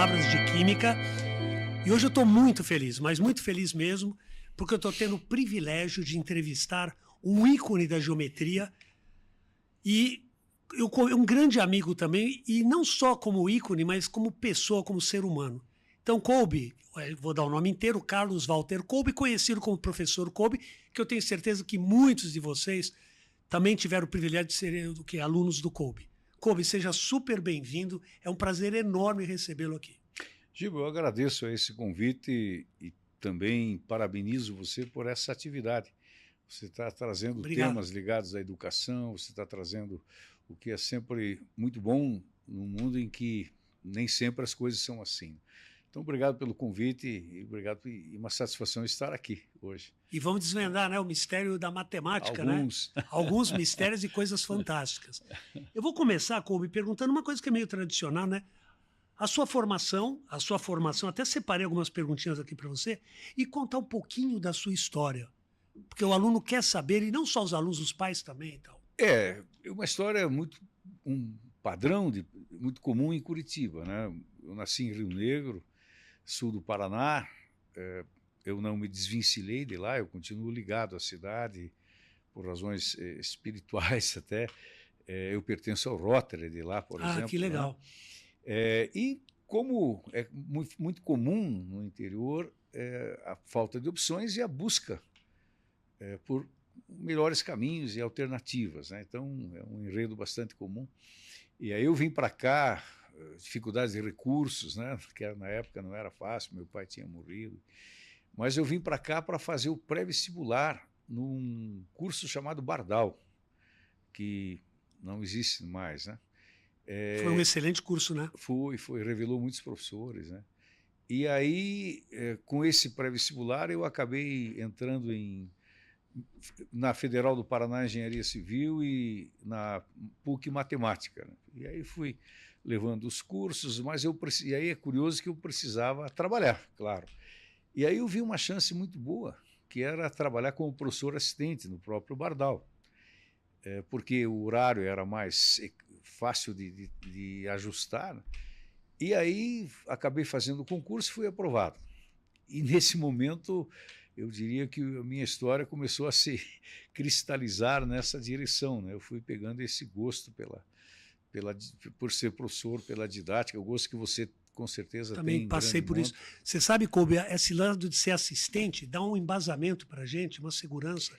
Palavras de Química. E hoje eu estou muito feliz, mas muito feliz mesmo, porque eu estou tendo o privilégio de entrevistar um ícone da geometria e um grande amigo também, e não só como ícone, mas como pessoa, como ser humano. Então, Kolbe, vou dar o nome inteiro, Carlos Walter Kolbe, conhecido como Professor Kolbe, que eu tenho certeza que muitos de vocês também tiveram o privilégio de serem alunos do Kolbe. Kolbe, seja super bem-vindo, é um prazer enorme recebê-lo aqui. Giba, eu agradeço a esse convite e também parabenizo você por essa atividade. Você está trazendo temas ligados à educação, você está trazendo o que é sempre muito bom num mundo em que nem sempre as coisas são assim. Então, obrigado pelo convite e obrigado e uma satisfação estar aqui hoje. E vamos desvendar, né, o mistério da matemática, Alguns. né? Alguns mistérios e coisas fantásticas. Eu vou começar, Kolbe, perguntando uma coisa que é meio tradicional, né? A sua formação, até separei algumas perguntinhas aqui para você, e contar um pouquinho da sua história. Porque o aluno quer saber, e não só os alunos, os pais também e tal. É uma história um padrão muito comum em Curitiba, né? Eu nasci em Rio Negro, sul do Paraná, eu não me desvencilhei de lá, eu continuo ligado à cidade por razões espirituais até. Eu pertenço ao Rotary de lá, por exemplo. Ah, que legal. Né? E como é muito comum no interior, a falta de opções e a busca por melhores caminhos e alternativas, né? Então, é um enredo bastante comum. E aí eu vim para cá, dificuldades de recursos, né? Que na época não era fácil, meu pai tinha morrido. Mas eu vim para cá para fazer o pré-vestibular num curso chamado Bardal, que não existe mais, né? Foi um excelente curso, né? Revelou muitos professores, né? E aí, com esse pré-vestibular, eu acabei entrando na Federal do Paraná Engenharia Civil e na PUC Matemática, né? E aí fui levando os cursos, mas e aí é curioso que eu precisava trabalhar, claro. E aí eu vi uma chance muito boa, que era trabalhar como professor assistente no próprio Bardal, porque o horário era mais fácil de ajustar, né? E aí acabei fazendo o concurso e fui aprovado. E nesse momento eu diria que a minha história começou a se cristalizar nessa direção, né? Eu fui pegando esse gosto por ser professor, pela didática, o gosto que você com certeza também tem. Passei por isso. Você sabe, Kolbe, esse lado de ser assistente dá um embasamento para a gente, uma segurança,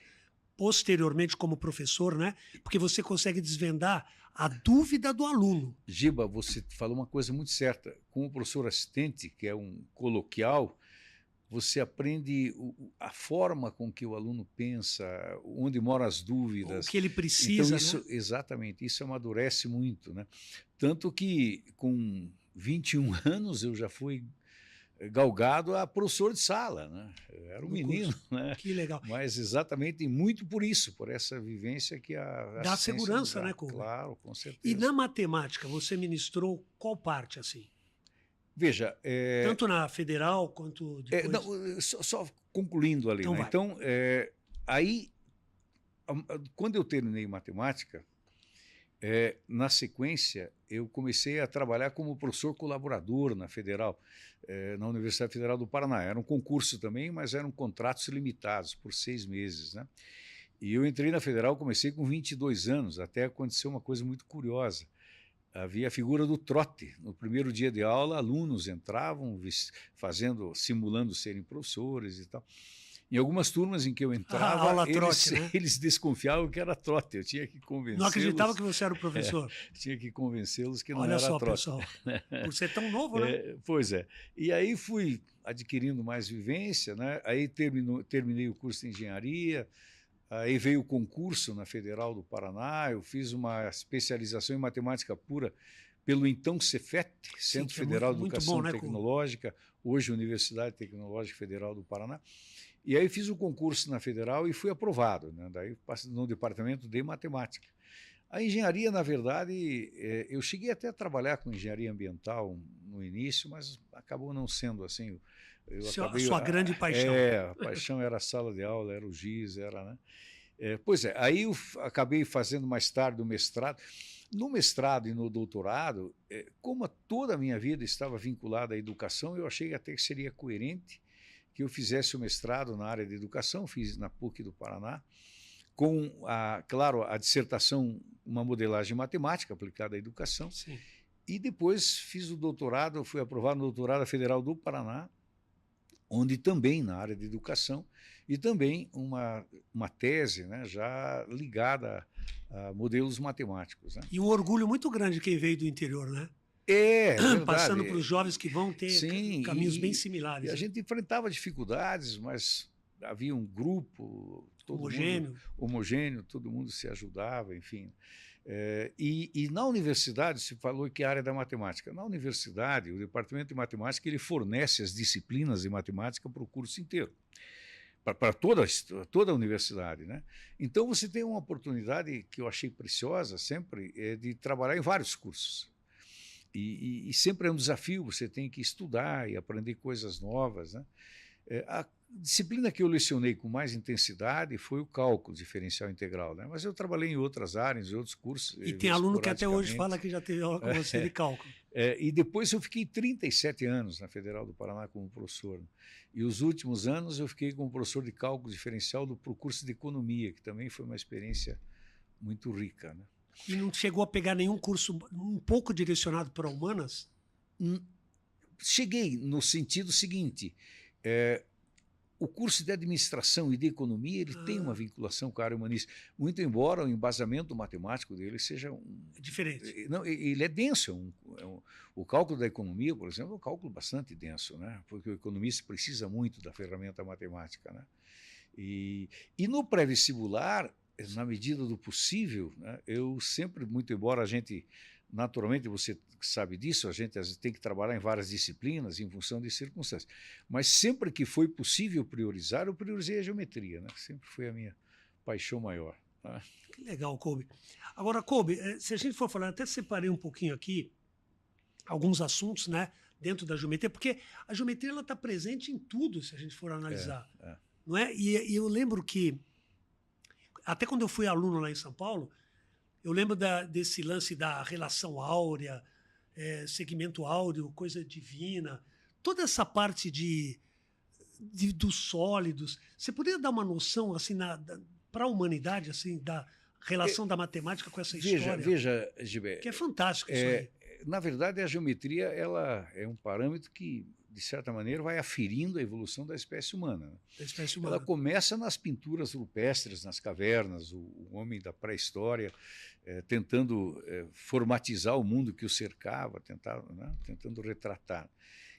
posteriormente como professor, né? Porque você consegue desvendar a dúvida do aluno. Giba, você falou uma coisa muito certa. Com o professor assistente, que é um coloquial, você aprende a forma com que o aluno pensa, onde moram as dúvidas. O que ele precisa, então, isso, né? Exatamente, isso amadurece muito, né? Tanto que com 21 anos eu já fui galgado a professor de sala, né? Eu era um menino, né? Que legal. Mas exatamente muito por isso, por essa vivência que a dá segurança, né, Kolbe? Claro, com certeza. E na matemática, você ministrou qual parte, assim? Veja, tanto na federal quanto depois... só concluindo ali, então, né? Então, aí, quando eu terminei matemática, na sequência, eu comecei a trabalhar como professor colaborador na Federal, na Universidade Federal do Paraná. Era um concurso também, mas eram contratos limitados por 6 meses, né? E eu entrei na Federal, comecei com 22 anos, até aconteceu uma coisa muito curiosa. Havia a figura do trote. No primeiro dia de aula, alunos entravam simulando serem professores e tal. Em algumas turmas em que eu entrava, eles desconfiavam que era trote. Eu tinha que convencê-los. Não acreditava que você era o professor. Tinha que convencê-los que não era trote. Olha só, pessoal, por ser tão novo, né? Pois é. E aí fui adquirindo mais vivência, né? Aí terminei o curso de engenharia. Aí veio o concurso na Federal do Paraná, eu fiz uma especialização em matemática pura pelo então Cefet, Centro Federal de Educação Tecnológica, hoje Universidade Tecnológica Federal do Paraná. E aí fiz o concurso na Federal e fui aprovado, né? Daí no departamento de matemática. A engenharia, na verdade, eu cheguei até a trabalhar com engenharia ambiental no início, mas acabou não sendo assim. Sua grande paixão. A paixão era a sala de aula, era o giz, né? Pois é, aí eu acabei fazendo mais tarde o mestrado. No mestrado e no doutorado, como toda a minha vida estava vinculada à educação, eu achei até que seria coerente que eu fizesse o mestrado na área de educação, fiz na PUC do Paraná, com, claro, a dissertação, uma modelagem matemática aplicada à educação. Sim. E depois fiz o doutorado, fui aprovado no doutorado Federal do Paraná, onde também na área de educação, e também uma tese, né, já ligada a modelos matemáticos. Né? E um orgulho muito grande quem veio do interior, né? Verdade. Passando para os jovens que vão ter Sim, caminhos bem similares. E a gente enfrentava dificuldades, mas havia um grupo homogêneo, todo mundo se ajudava, enfim. E na universidade, se falou que a área da matemática. Na universidade, o departamento de matemática ele fornece as disciplinas de matemática para o curso inteiro, para toda a universidade. Né? Então, você tem uma oportunidade que eu achei preciosa sempre, de trabalhar em vários cursos. E sempre é um desafio, você tem que estudar e aprender coisas novas. Né? A disciplina que eu lecionei com mais intensidade foi o cálculo diferencial integral, né? Mas eu trabalhei em outras áreas, em outros cursos. E tem aluno que até hoje fala que já teve aula com você de cálculo. E depois eu fiquei 37 anos na Federal do Paraná como professor. E os últimos anos eu fiquei como professor de cálculo diferencial pro curso de economia, que também foi uma experiência muito rica. Né? E não chegou a pegar nenhum curso um pouco direcionado para humanas? Cheguei no sentido seguinte, o curso de administração e de economia ele tem uma vinculação com a área humanista, muito embora o embasamento matemático dele seja diferente. Não, ele é denso. O cálculo da economia, por exemplo, é um cálculo bastante denso, né? Porque o economista precisa muito da ferramenta matemática. Né? E no pré-vestibular, na medida do possível, né, eu sempre, muito embora a gente, naturalmente, você sabe disso, a gente às vezes tem que trabalhar em várias disciplinas em função de circunstâncias, mas sempre que foi possível priorizar, eu priorizei a geometria, né? Sempre foi a minha paixão maior. Tá? Que legal, Kolbe. Agora, Kolbe, se a gente for falar, até separei um pouquinho aqui alguns assuntos, né, dentro da geometria, porque a geometria ela está presente em tudo, se a gente for analisar. Não é? E eu lembro que, até quando eu fui aluno lá em São Paulo, eu lembro desse lance da relação áurea, segmento áureo, coisa divina, toda essa parte dos sólidos. Você poderia dar uma noção assim para a humanidade assim da relação da matemática com essa história? Veja, Gilberto. Que é fantástico isso aí. Na verdade, a geometria ela é um parâmetro que, de certa maneira, vai aferindo a evolução da espécie humana. Né? Da espécie humana. Ela começa nas pinturas rupestres, nas cavernas, o homem da pré-história tentando formatizar o mundo que o cercava, tentando retratar.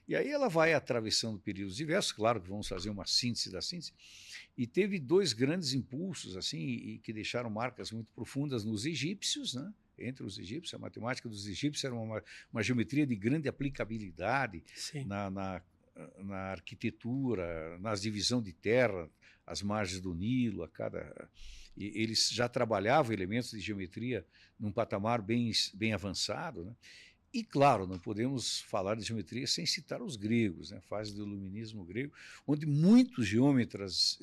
E aí ela vai atravessando períodos diversos, claro que vamos fazer uma síntese da síntese, e teve dois grandes impulsos assim, e que deixaram marcas muito profundas nos egípcios, né? Entre os egípcios, a matemática dos egípcios era uma geometria de grande aplicabilidade na arquitetura, na divisão de terra, as margens do Nilo, eles já trabalhavam elementos de geometria num patamar bem avançado, né? E, claro, não podemos falar de geometria sem citar os gregos, né? Fase do iluminismo grego, onde muitos geômetras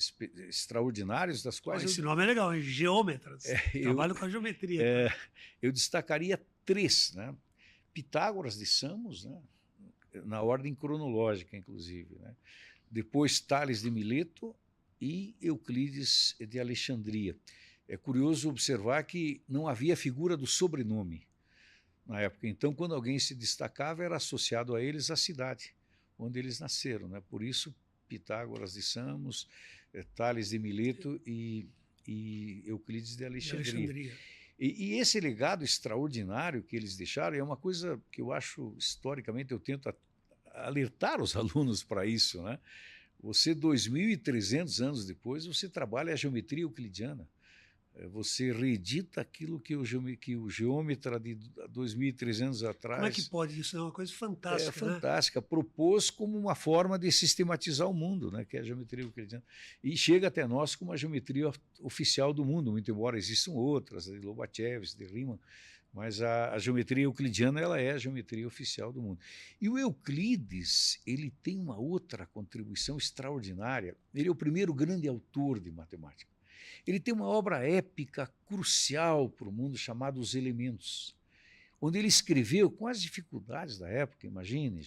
extraordinários, das quais... Esse nome é legal, hein? Geômetras. Trabalho com a geometria. Eu destacaria três, né? Pitágoras de Samos, né? Na ordem cronológica, inclusive. Né? Depois Tales de Mileto e Euclides de Alexandria. É curioso observar que não havia figura do sobrenome na época. Então, quando alguém se destacava, era associado a eles a cidade onde eles nasceram. Né? Por isso, Pitágoras de Samos, Tales de Mileto e Euclides de Alexandria. E esse legado extraordinário que eles deixaram é uma coisa que eu acho, historicamente, eu tento alertar os alunos para isso. Né? Você, 2.300 anos depois, você trabalha a geometria euclidiana. Você reedita aquilo que o geômetra de 2.300 anos atrás... Como é que pode isso? É uma coisa fantástica. Fantástica. Né? Propôs como uma forma de sistematizar o mundo, né? Que é a geometria euclidiana. E chega até nós como a geometria oficial do mundo, muito embora existam outras, de Lobachevsky, de Riemann, mas a geometria euclidiana ela é a geometria oficial do mundo. E o Euclides ele tem uma outra contribuição extraordinária. Ele é o primeiro grande autor de matemática. Ele tem uma obra épica crucial para o mundo chamada Os Elementos, onde ele escreveu com as dificuldades da época, imagine,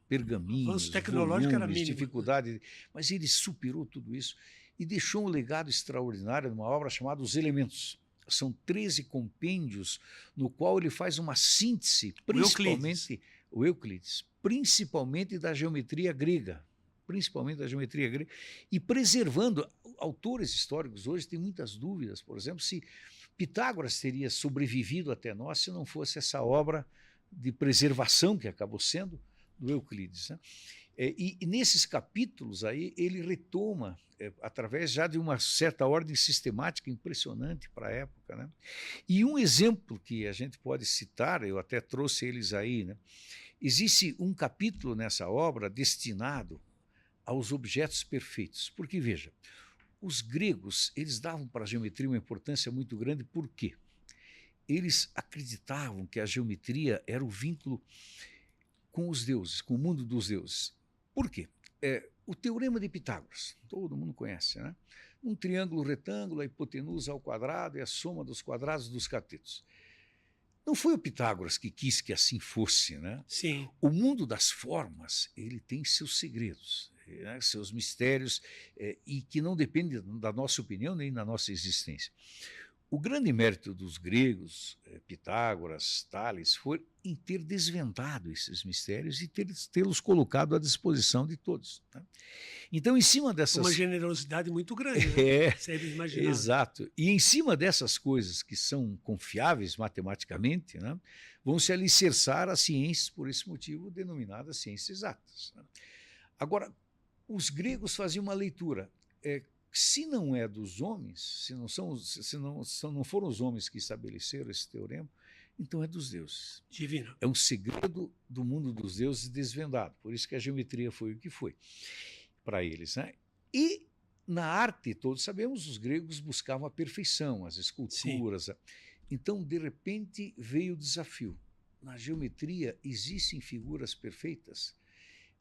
pergaminhos, avanço tecnológico era volumes, mínimo. dificuldade, mas ele superou tudo isso e deixou um legado extraordinário numa obra chamada Os Elementos. São 13 compêndios no qual ele faz uma síntese, principalmente o Euclides, principalmente da geometria grega, e preservando. Autores históricos hoje têm muitas dúvidas, por exemplo, se Pitágoras teria sobrevivido até nós se não fosse essa obra de preservação que acabou sendo do Euclides, né? E nesses capítulos aí ele retoma, através já de uma certa ordem sistemática impressionante para a época, né? E um exemplo que a gente pode citar, eu até trouxe eles aí, né? Existe um capítulo nessa obra destinado aos objetos perfeitos, porque veja, os gregos, eles davam para a geometria uma importância muito grande, por quê? Eles acreditavam que a geometria era o vínculo com os deuses, com o mundo dos deuses. Por quê? O Teorema de Pitágoras, todo mundo conhece, né? Um triângulo retângulo, a hipotenusa ao quadrado é a soma dos quadrados dos catetos. Não foi o Pitágoras que quis que assim fosse, né? Sim. O mundo das formas, ele tem seus segredos, né, seus mistérios, e que não dependem da nossa opinião nem da nossa existência. O grande mérito dos gregos, Pitágoras, Tales, foi em ter desvendado esses mistérios e tê-los colocado à disposição de todos, né? Então, em cima dessas... Uma generosidade muito grande, né? Sempre imaginava. Exato. E em cima dessas coisas que são confiáveis matematicamente, né, vão se alicerçar as ciências, por esse motivo, denominadas ciências exatas, né? Agora, os gregos faziam uma leitura. Se não é dos homens, se não foram os homens que estabeleceram esse teorema, então é dos deuses. Divino. É um segredo do mundo dos deuses desvendado. Por isso que a geometria foi o que foi para eles, né? E na arte, todos sabemos, os gregos buscavam a perfeição, as esculturas. Sim. Então, de repente, veio o desafio. Na geometria existem figuras perfeitas.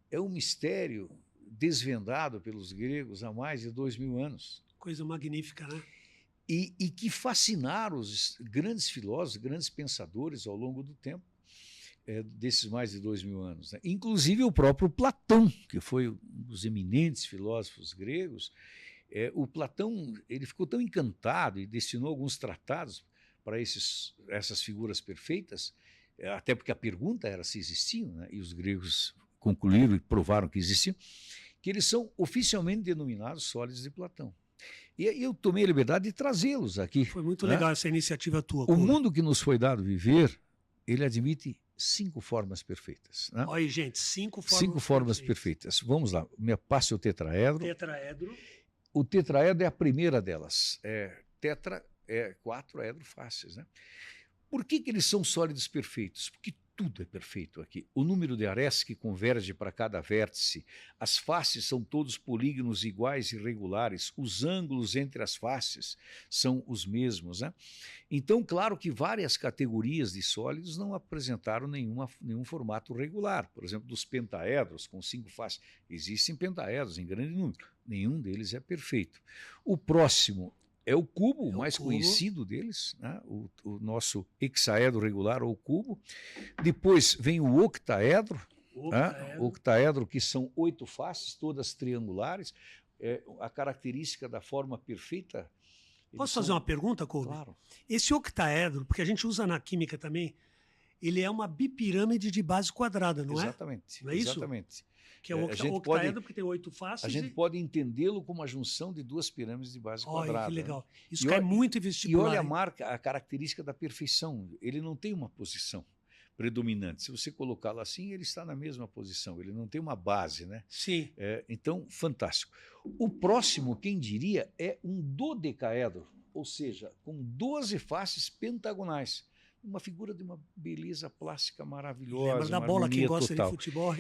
É um mistério desvendado pelos gregos há mais de 2000 anos. Coisa magnífica, né? E que fascinaram os grandes filósofos, grandes pensadores ao longo do tempo, desses mais de 2000 anos, né? Inclusive o próprio Platão, que foi um dos eminentes filósofos gregos. O Platão, ele ficou tão encantado e destinou alguns tratados para essas figuras perfeitas, até porque a pergunta era se existiam, né? E os gregos concluíram e provaram que existiam, que eles são oficialmente denominados sólidos de Platão. E eu tomei a liberdade de trazê-los aqui. Foi muito legal essa iniciativa tua. O mundo que nos foi dado viver, ele admite 5 formas perfeitas, né? Olha, gente, 5 formas 5 formas perfeitas. Vamos lá, me passe o tetraedro. Tetraedro. O tetraedro é a primeira delas. Tetra é 4 edro fáceis, né? Por que eles são sólidos perfeitos? Porque tudo é perfeito aqui. O número de arestas que converge para cada vértice, as faces são todos polígonos iguais e regulares, os ângulos entre as faces são os mesmos, né? Então, claro que várias categorias de sólidos não apresentaram nenhum formato regular. Por exemplo, dos pentaedros com 5 faces. Existem pentaedros em grande número. Nenhum deles é perfeito. O próximo é o cubo, o mais conhecido deles, né? O nosso hexaedro regular ou cubo. Depois vem o octaedro, né? O octaedro, que são 8 faces, todas triangulares. A característica da forma perfeita. Posso fazer uma pergunta, Kolbe? Claro. Esse octaedro, porque a gente usa na química também, ele é uma bipirâmide de base quadrada, não é? Exatamente. Não é isso? Exatamente. Que é o octaedro, porque tem 8 faces. A gente pode entendê-lo como a junção de 2 pirâmides de base quadrada. Que legal. Isso cai muito em vestibular. E olha a característica da perfeição. Ele não tem uma posição predominante. Se você colocá-lo assim, ele está na mesma posição. Ele não tem uma base, né? Sim. Então, fantástico. O próximo, quem diria, é um dodecaedro, ou seja, com 12 faces pentagonais. Uma figura de uma beleza plástica maravilhosa. Lembra da bola, quem gosta total. de futebol.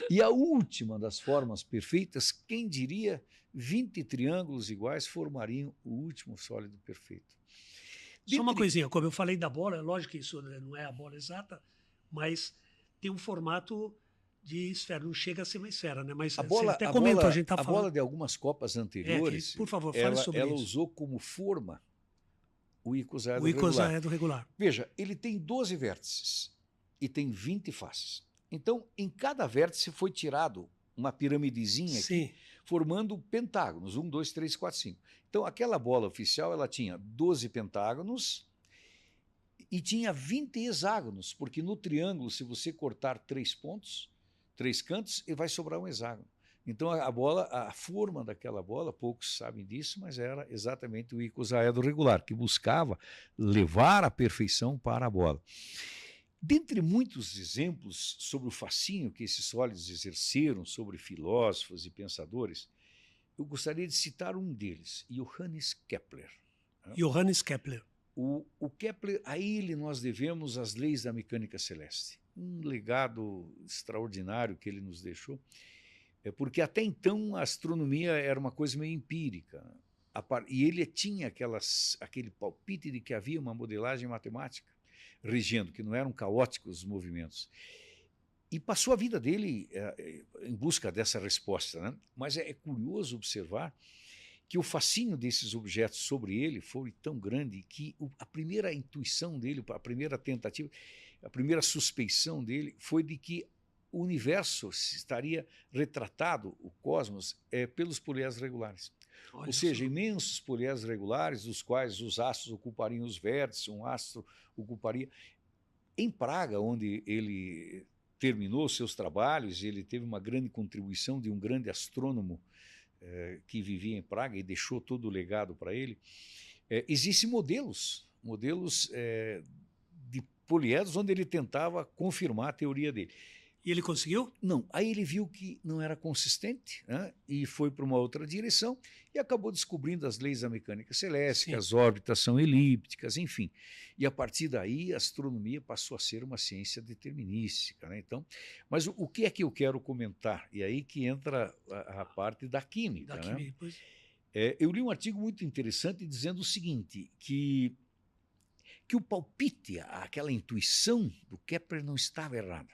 E a última das formas perfeitas, quem diria, 20 triângulos iguais formariam o último sólido perfeito. Só uma coisinha, como eu falei da bola, é lógico que isso não é a bola exata, mas tem um formato de esfera. Não chega a ser uma esfera, né? Mas A bola, você até comentou, a gente está a falando. bola de algumas Copas anteriores, por favor, fale sobre ela isso. usou como forma o icosaedro O regular. icosaedro regular. Veja, ele tem 12 vértices e tem 20 faces. Então, em cada vértice foi tirado uma piramidezinha aqui, formando pentágonos, 1, 2, 3, 4, 5. Então, aquela bola oficial, ela tinha 12 pentágonos e tinha 20 hexágonos, porque no triângulo, se você cortar 3 pontos, 3 cantos, vai sobrar um hexágono. Então, a bola, a forma daquela bola, poucos sabem disso, mas era exatamente o icosaedro regular, que buscava levar a perfeição para a bola. Dentre muitos exemplos sobre o fascínio que esses sólidos exerceram sobre filósofos e pensadores, eu gostaria de citar um deles, Johannes Kepler. Johannes Kepler. O Kepler, a ele nós devemos as leis da mecânica celeste. Um legado extraordinário que ele nos deixou, porque até então a astronomia era uma coisa meio empírica, e ele tinha aquele palpite de que havia uma modelagem matemática regendo, que não eram caóticos os movimentos. E passou a vida dele em busca dessa resposta, né? Mas é curioso observar que o fascínio desses objetos sobre ele foi tão grande que a primeira intuição dele, a primeira tentativa, a primeira suspeição dele foi de que o universo estaria retratado, o cosmos, pelos poliedros regulares. Olha Ou seja, só. imensos poliedros regulares, dos quais os astros ocupariam os vértices, um astro ocuparia. Em Praga, onde ele terminou seus trabalhos, ele teve uma grande contribuição de um grande astrônomo que vivia em Praga e deixou todo o legado para ele. Existem modelos de poliedros onde ele tentava confirmar a teoria dele. E ele conseguiu? Não. Aí ele viu que não era consistente, né? E foi para uma outra direção e acabou descobrindo as leis da mecânica celeste, que as órbitas são elípticas, enfim. E a partir daí a astronomia passou a ser uma ciência determinística, né? Então, mas o que é que eu quero comentar? E aí que entra a parte da química. Né? Eu li um artigo muito interessante dizendo o seguinte, que o palpite, aquela intuição do Kepler não estava errada.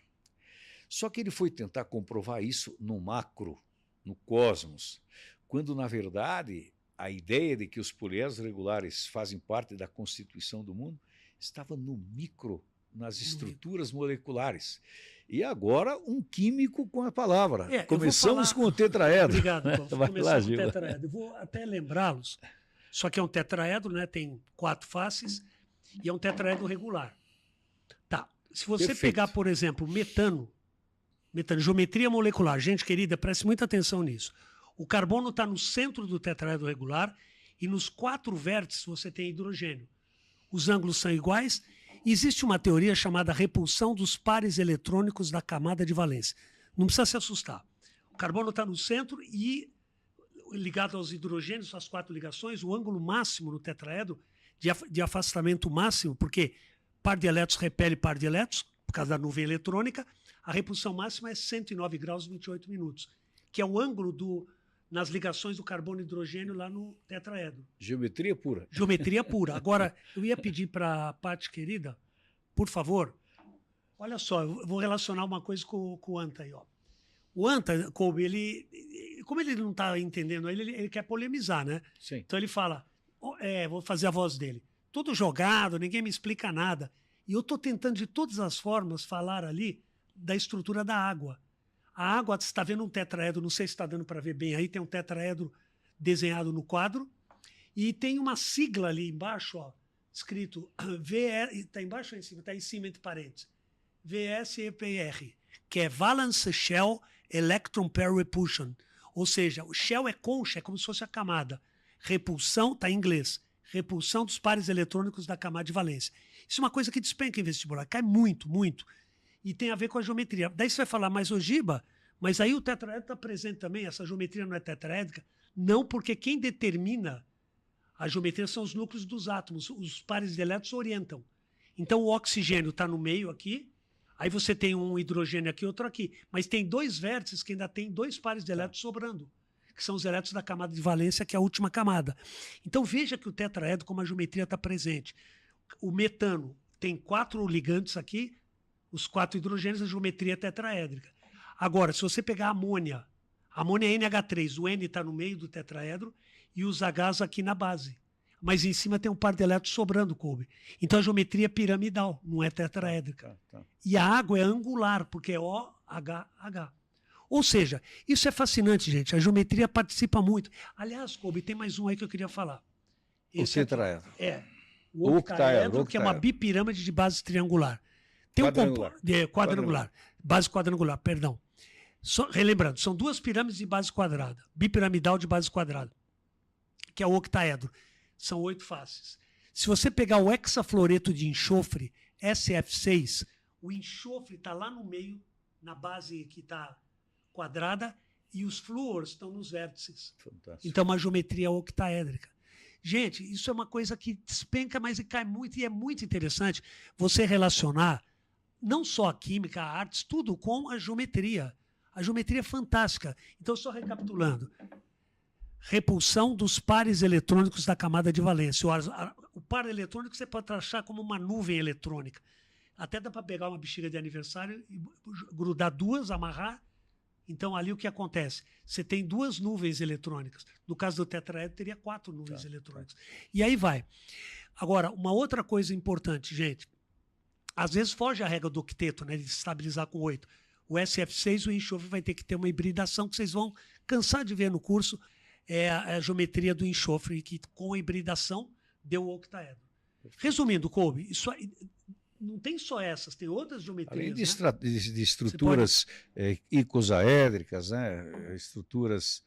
Só que ele foi tentar comprovar isso no macro, no cosmos, quando, na verdade, a ideia de que os poliedros regulares fazem parte da constituição do mundo estava no micro, nas estruturas moleculares. E agora, um químico com a palavra. Começamos com o tetraedro. Obrigado, Paulo. Começamos com o tetraedro. Eu vou até lembrá-los. Só que é um tetraedro, né? Tem 4 faces e é um tetraedro regular. Tá. Se você pegar, por exemplo, metano, geometria molecular. Gente querida, preste muita atenção nisso. O carbono está no centro do tetraedro regular e nos 4 vértices você tem hidrogênio. Os ângulos são iguais. Existe uma teoria chamada repulsão dos pares eletrônicos da camada de valência. Não precisa se assustar. O carbono está no centro e, ligado aos hidrogênios, as 4 ligações, o ângulo máximo no tetraedro de afastamento máximo, porque par de elétrons repele par de elétrons, por causa da nuvem eletrônica, a repulsão máxima é 109 graus e 28 minutos, que é o ângulo nas ligações do carbono e hidrogênio lá no tetraedro. Geometria pura. Geometria pura. Agora, eu ia pedir para a Paty, querida, por favor, olha só, eu vou relacionar uma coisa com o Anta aí. Ó. O Anta, como ele não está entendendo, ele quer polemizar, né? Sim. Então ele fala, vou fazer a voz dele, tudo jogado, ninguém me explica nada. E eu estou tentando de todas as formas falar ali da estrutura da água. A água, você está vendo um tetraedro, não sei se está dando para ver bem aí, tem um tetraedro desenhado no quadro e tem uma sigla ali embaixo, ó, escrito está embaixo ou em cima? Está em cima entre parênteses. VSEPR, que é Valence Shell Electron Pair Repulsion. Ou seja, o shell é concha, é como se fosse a camada. Repulsão, está em inglês, repulsão dos pares eletrônicos da camada de valência. Isso é uma coisa que despenca em vestibular, cai muito, muito. E tem a ver com a geometria. Daí você vai falar, mas ogiba, mas aí o tetraedro está presente também, essa geometria não é tetraédrica? Não, porque quem determina a geometria são os núcleos dos átomos, os pares de elétrons orientam. Então o oxigênio está no meio aqui, aí você tem um hidrogênio aqui, outro aqui, mas tem 2 vértices que ainda tem 2 pares de elétrons sobrando, que são os elétrons da camada de valência, que é a última camada. Então veja que o tetraedro, como a geometria está presente. O metano tem 4 ligantes aqui, os 4 hidrogênios, a geometria é tetraédrica. Agora, se você pegar a amônia é NH3, o N está no meio do tetraedro e os Hs aqui na base. Mas em cima tem um par de elétrons sobrando, Kolbe. Então a geometria é piramidal, não é tetraédrica. E a água é angular, porque é OHH. Ou seja, isso é fascinante, gente. A geometria participa muito. Aliás, Kolbe, tem mais um aí que eu queria falar. Esse o tetraedro. O octaedro, que é uma bipirâmide de base triangular. Tem quadrangular. Base quadrangular, perdão. Relembrando, são duas pirâmides de base quadrada. Bipiramidal de base quadrada. Que é o octaedro. São 8 faces. Se você pegar o hexafluoreto de enxofre, SF6, o enxofre está lá no meio, na base que está quadrada, e os flúors estão nos vértices. Fantástico. Então, uma geometria octaédrica. Gente, isso é uma coisa que despenca, mas cai muito, e é muito interessante você relacionar não só a química, a artes, tudo com a geometria. A geometria é fantástica. Então, só recapitulando. Repulsão dos pares eletrônicos da camada de valência. O par eletrônico você pode achar como uma nuvem eletrônica. Até dá para pegar uma bexiga de aniversário e grudar duas, amarrar. Então, ali o que acontece? Você tem 2 nuvens eletrônicas. No caso do tetraedro, teria 4 nuvens eletrônicas. E aí vai. Agora, uma outra coisa importante, gente. Às vezes foge a regra do octeto, né, de estabilizar com 8. O SF6, o enxofre, vai ter que ter uma hibridação que vocês vão cansar de ver no curso. É a geometria do enxofre, que com a hibridação deu o octaedro. Resumindo, Kolbe, isso aí, não tem só essas, tem outras geometrias. Além de estruturas icosaédricas, né? Estruturas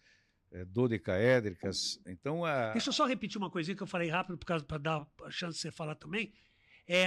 dodecaédricas. Então, Deixa eu só repetir uma coisinha que eu falei rápido, para dar a chance de você falar também.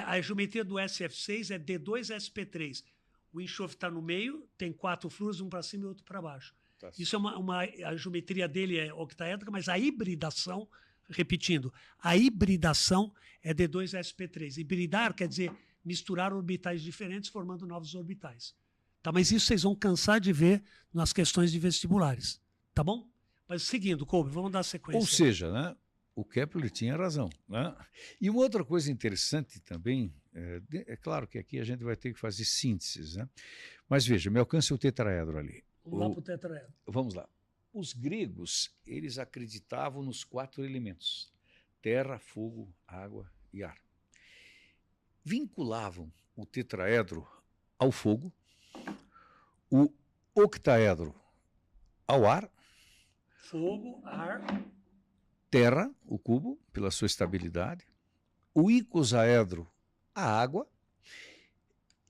A geometria do SF6 é D2SP3. O enxofre está no meio, tem 4 flúores, um para cima e outro para baixo. Isso é a geometria dele é octaédrica, mas a hibridação, repetindo, a hibridação é D2SP3. Hibridar quer dizer misturar orbitais diferentes formando novos orbitais. Tá? Mas isso vocês vão cansar de ver nas questões de vestibulares. Tá bom? Mas seguindo, Kolbe, vamos dar sequência. Ou seja, né, o Kepler tinha razão. Né? E uma outra coisa interessante também, é claro que aqui a gente vai ter que fazer sínteses, né? Mas veja, me alcance o tetraedro ali. Vamos lá para o tetraedro. Vamos lá. Os gregos, eles acreditavam nos 4 elementos: terra, fogo, água e ar. Vinculavam o tetraedro ao fogo, o octaedro ao ar, fogo, ar, terra, o cubo, pela sua estabilidade, o icosaedro, a água,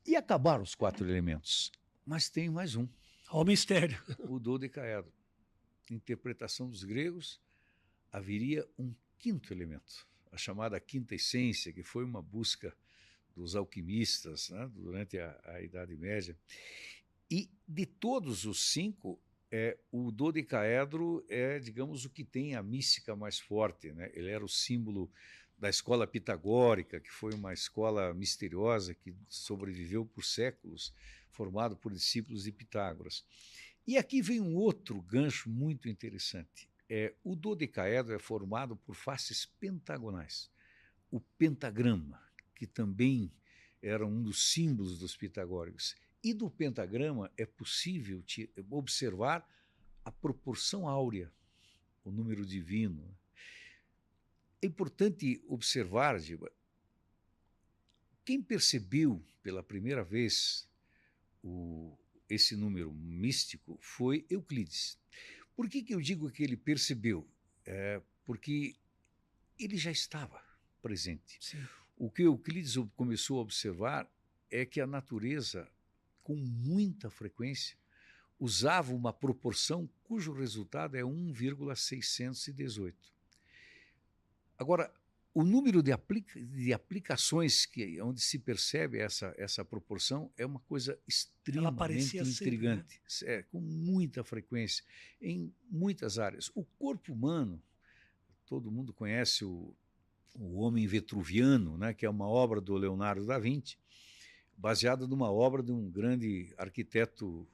e acabaram os 4 elementos. Mas tem mais um. Olha o mistério. O dodecaedro. Interpretação dos gregos, haveria um 5º elemento, a chamada quinta essência, que foi uma busca dos alquimistas, né, durante a Idade Média. E de todos os 5, o dodecaedro é, digamos, o que tem a mística mais forte. Né? Ele era o símbolo da escola pitagórica, que foi uma escola misteriosa que sobreviveu por séculos, formado por discípulos de Pitágoras. E aqui vem um outro gancho muito interessante. O dodecaedro é formado por faces pentagonais. O pentagrama, que também era um dos símbolos dos pitagóricos. E do pentagrama é possível observar a proporção áurea, o número divino. É importante observar, Giba, quem percebeu pela primeira vez esse número místico foi Euclides. Por que eu digo que ele percebeu? Porque ele já estava presente. Sim. O que Euclides começou a observar é que a natureza, com muita frequência, usava uma proporção cujo resultado é 1,618. Agora, o número de aplicações onde se percebe essa proporção é uma coisa extremamente intrigante, sempre, né? Com muita frequência, em muitas áreas. O corpo humano, todo mundo conhece o Homem Vetruviano, né, que é uma obra do Leonardo da Vinci, baseada numa obra de um grande arquiteto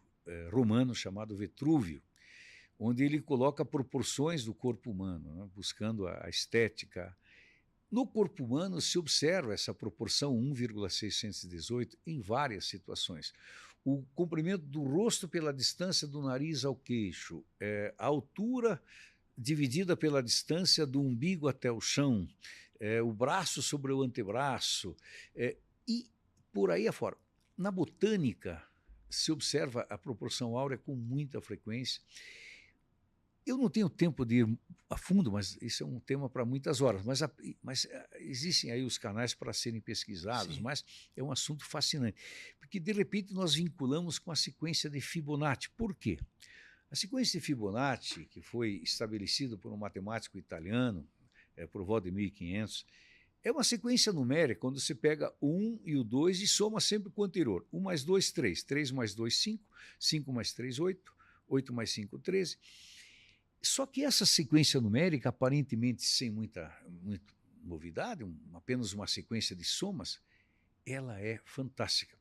romano chamado Vetrúvio, onde ele coloca proporções do corpo humano, né, buscando a estética. No corpo humano se observa essa proporção 1,618 em várias situações. o comprimento do rosto pela distância do nariz ao queixo, a altura dividida pela distância do umbigo até o chão, o braço sobre o antebraço, e por aí afora. Na botânica, se observa a proporção áurea com muita frequência. Eu não tenho tempo de ir a fundo, mas isso é um tema para muitas horas. Mas existem aí os canais para serem pesquisados, Sim. mas é um assunto fascinante. Porque, de repente, nós vinculamos com a sequência de Fibonacci. Por quê? A sequência de Fibonacci, que foi estabelecida por um matemático italiano, por volta de 1500, é uma sequência numérica, quando você pega o 1 e o 2 e soma sempre com o anterior. 1 mais 2, 3. 3 mais 2, 5. 5 mais 3, 8. 8 mais 5, 13. Só que essa sequência numérica, aparentemente sem muita novidade, apenas uma sequência de somas, ela é fantástica.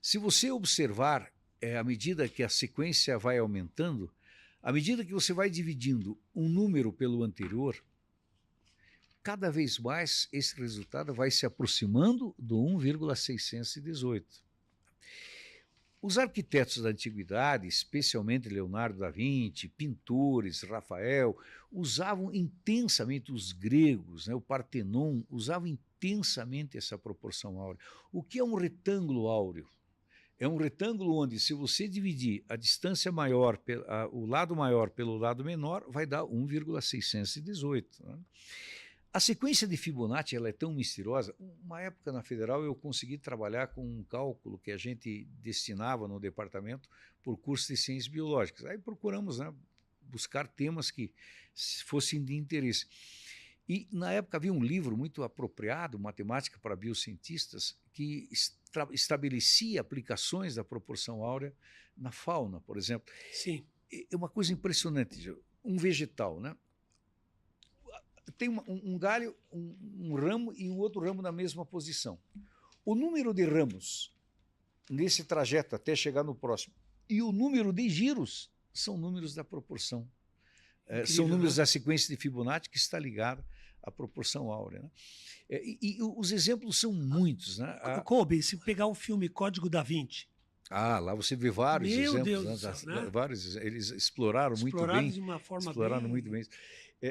Se você observar, à medida que a sequência vai aumentando, à medida que você vai dividindo um número pelo anterior, cada vez mais esse resultado vai se aproximando do 1,618. Os arquitetos da antiguidade, especialmente Leonardo da Vinci, pintores, Rafael, usavam intensamente, os gregos, o Partenon, usavam intensamente essa proporção áurea. O que é um retângulo áureo? É um retângulo onde, se você dividir a distância maior, o lado maior pelo lado menor, vai dar 1,618. Né? A sequência de Fibonacci ela é tão misteriosa. Uma época na Federal eu consegui trabalhar com um cálculo que a gente destinava no departamento por curso de ciências biológicas. Aí procuramos buscar temas que fossem de interesse. E na época havia um livro muito apropriado, Matemática para Biocientistas, que estabelecia aplicações da proporção áurea na fauna, por exemplo. Sim. É uma coisa impressionante. Um vegetal, né? Tem um galho, um ramo e um outro ramo na mesma posição. O número de ramos nesse trajeto até chegar no próximo e o número de giros são números da proporção. São números da sequência de Fibonacci que está ligada à proporção áurea. Né? E os exemplos são muitos. Né? Kobe, se pegar o filme Código da Vinci. Lá você vê vários exemplos. Deus do céu, né? Vários, eles exploraram muito bem. De uma forma muito bem.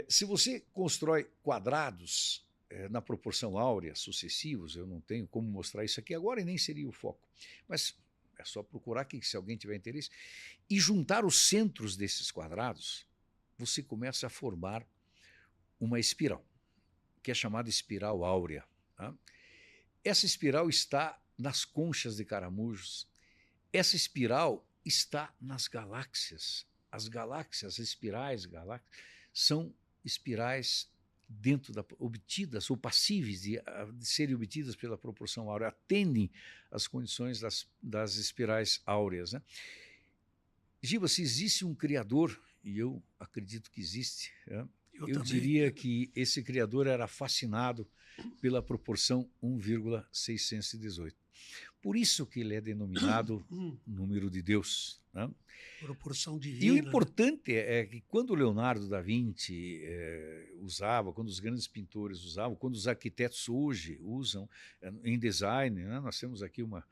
Se você constrói quadrados na proporção áurea sucessivos, eu não tenho como mostrar isso aqui agora e nem seria o foco. Mas é só procurar aqui, se alguém tiver interesse, e juntar os centros desses quadrados, você começa a formar uma espiral, que é chamada espiral áurea. Tá? Essa espiral está nas conchas de caramujos. Essa espiral está nas galáxias. As galáxias, as espirais galáxias, são espirais obtidas ou passíveis de serem obtidas pela proporção áurea, atendem às condições das espirais áureas. Né? Giba, se existe um criador, e eu acredito que existe, eu diria que esse criador era fascinado pela proporção 1,618. Por isso que ele é denominado número de Deus. Né? Proporção divina. E o importante é que quando Leonardo da Vinci usava, quando os grandes pintores usavam, quando os arquitetos hoje usam em design, né? Nós temos aqui uma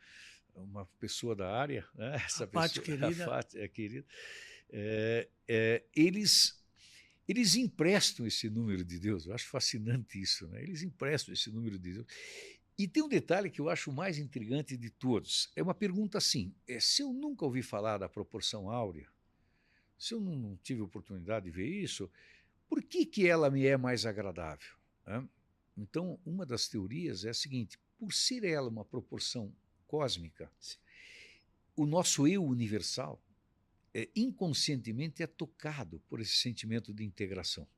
pessoa da área, né? Essa Fátima querida. A Fátima, querida. Eles emprestam esse número de Deus. Eu acho fascinante isso. Né? Eles emprestam esse número de Deus. E tem um detalhe que eu acho o mais intrigante de todos. É uma pergunta assim, se eu nunca ouvi falar da proporção áurea, se eu não tive oportunidade de ver isso, por que ela me é mais agradável? Né? Então, uma das teorias é a seguinte, por ser ela uma proporção cósmica, o nosso eu universal inconscientemente é tocado por esse sentimento de integração.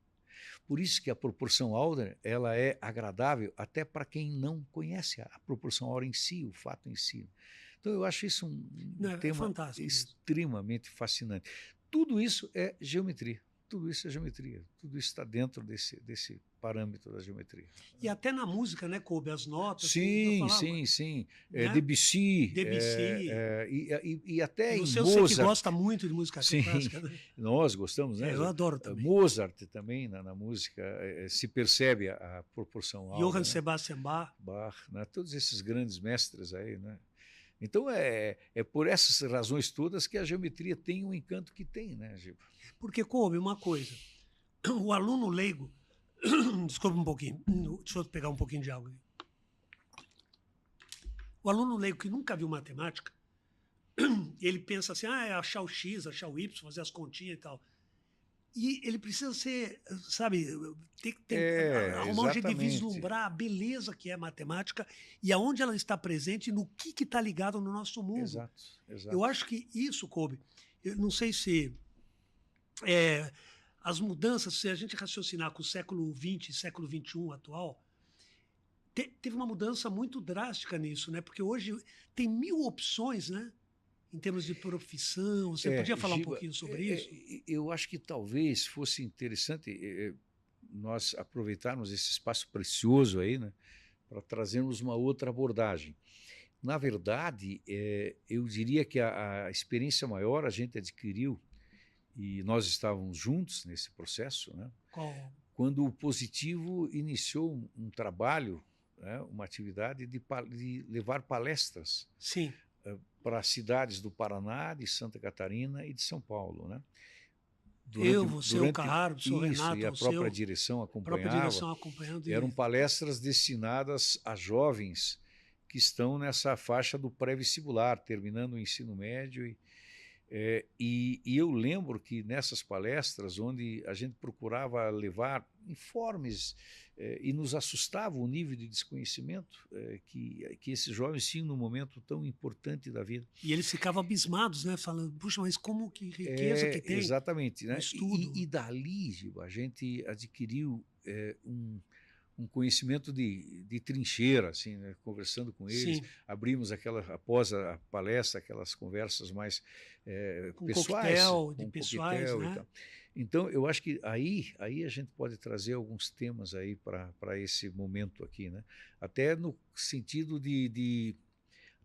Por isso que a proporção áurea ela é agradável até para quem não conhece a proporção áurea em si, o fato em si. Então eu acho isso um tema extremamente fascinante. Tudo isso é geometria. Tudo isso é geometria. Tudo isso está dentro desse parâmetro da geometria. E até na música, né, Kobe? As notas. Sim. Né? Debussy. E até em Mozart. Você que gosta muito de música clássica. Né? Nós gostamos, né? Eu adoro também. Mozart também, na música, se percebe a proporção áurea. Johann Sebastian Bach. Né? Todos esses grandes mestres aí, né? Então, é por essas razões todas que a geometria tem o encanto que tem, né, Giba? Porque, Kobe, uma coisa, o aluno leigo, desculpa um pouquinho, deixa eu pegar um pouquinho de água aqui. O aluno leigo que nunca viu matemática, ele pensa assim, é achar o X, achar o Y, fazer as continhas e tal. E ele precisa ser, sabe, arrumar um jeito de Exatamente. vislumbrar a beleza que é matemática e aonde ela está presente e no que está ligado no nosso mundo. Exato, exato. Eu acho que isso, Kobe, eu não sei se as mudanças, se a gente raciocinar com o século XX e século XXI atual, teve uma mudança muito drástica nisso, né? Porque hoje tem 1000 opções, né? Em termos de profissão, você podia falar Giba, um pouquinho sobre isso? Eu acho que talvez fosse interessante nós aproveitarmos esse espaço precioso aí, né, para trazermos uma outra abordagem. Na verdade, eu diria que a experiência maior a gente adquiriu, e nós estávamos juntos nesse processo, né, quando o Positivo iniciou um trabalho, né, uma atividade de levar palestras. Sim. Para cidades do Paraná, de Santa Catarina e de São Paulo, né? Você, o Carraro, o senhor Renato, e a própria direção acompanhava. Eram palestras destinadas a jovens que estão nessa faixa do pré-vestibular, terminando o ensino médio. E eu lembro que nessas palestras, onde a gente procurava levar informes e nos assustava o nível de desconhecimento que esses jovens tinham num momento tão importante da vida. E eles ficavam abismados, né? Falando, puxa, mas como que riqueza que tem. Exatamente. Né? Estudo. E dali, Giba, a gente adquiriu um conhecimento de trincheira, assim, né? Conversando com eles, Sim. abrimos após a palestra, aquelas conversas mais com pessoais, pessoais, né? Então, eu acho que aí a gente pode trazer alguns temas aí para esse momento aqui, né? Até no sentido de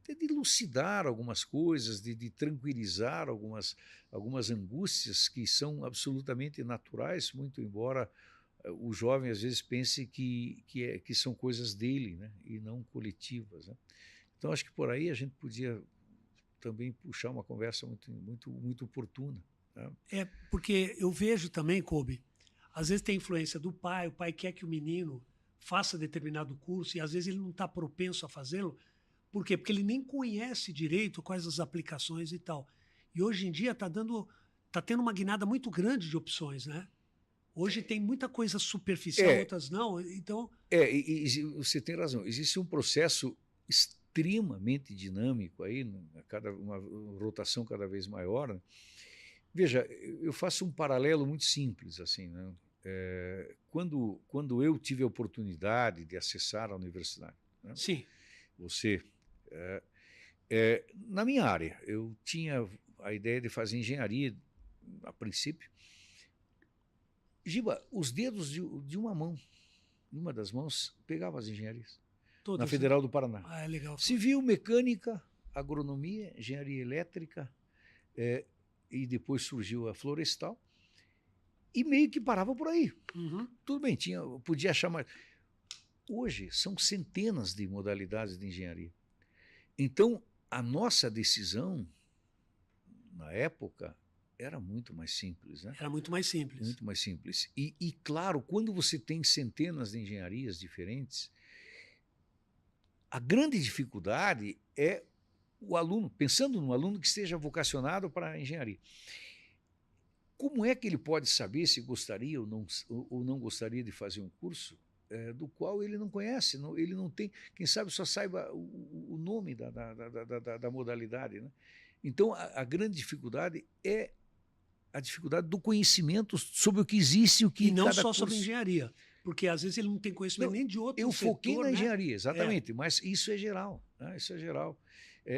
elucidar algumas coisas, de tranquilizar algumas angústias que são absolutamente naturais, muito embora o jovem às vezes pense que são coisas dele, né, e não coletivas, né? Então acho que por aí a gente podia também puxar uma conversa muito oportuna, né? Porque eu vejo também, Kobe, às vezes tem influência do pai, o pai quer que o menino faça determinado curso e às vezes ele não está propenso a fazê-lo. Por quê? Porque ele nem conhece direito quais as aplicações e tal. E hoje em dia tá tendo uma guinada muito grande de opções, né? Hoje tem muita coisa superficial, outras não. Então e você tem razão. Existe um processo extremamente dinâmico aí, uma rotação cada vez maior, né? Veja, eu faço um paralelo muito simples, assim, né? Quando eu tive a oportunidade de acessar a universidade, né? Sim. Você, na minha área, eu tinha a ideia de fazer engenharia a princípio. Giba, os dedos de uma das mãos, pegava as engenharias. Todas, na Federal do Paraná. Ah, é legal. Civil, mecânica, agronomia, engenharia elétrica, e depois surgiu a florestal, e meio que parava por aí. Uhum. Tudo bem, podia achar mais. Hoje são centenas de modalidades de engenharia. Então, a nossa decisão, na época, era muito mais simples, né? Era muito mais simples. Muito mais simples. E claro, quando você tem centenas de engenharias diferentes, a grande dificuldade é o aluno, pensando no aluno que esteja vocacionado para a engenharia. Como é que ele pode saber se gostaria ou não gostaria de fazer um curso do qual ele não conhece, ele não tem, quem sabe só saiba o nome da modalidade, né? Então, a grande dificuldade é a dificuldade do conhecimento sobre o que existe, o que e não cada só curso... sobre engenharia, porque às vezes ele não tem conhecimento nem de outro setor. Eu foquei na engenharia, né? exatamente, mas isso é geral, né? Isso é geral.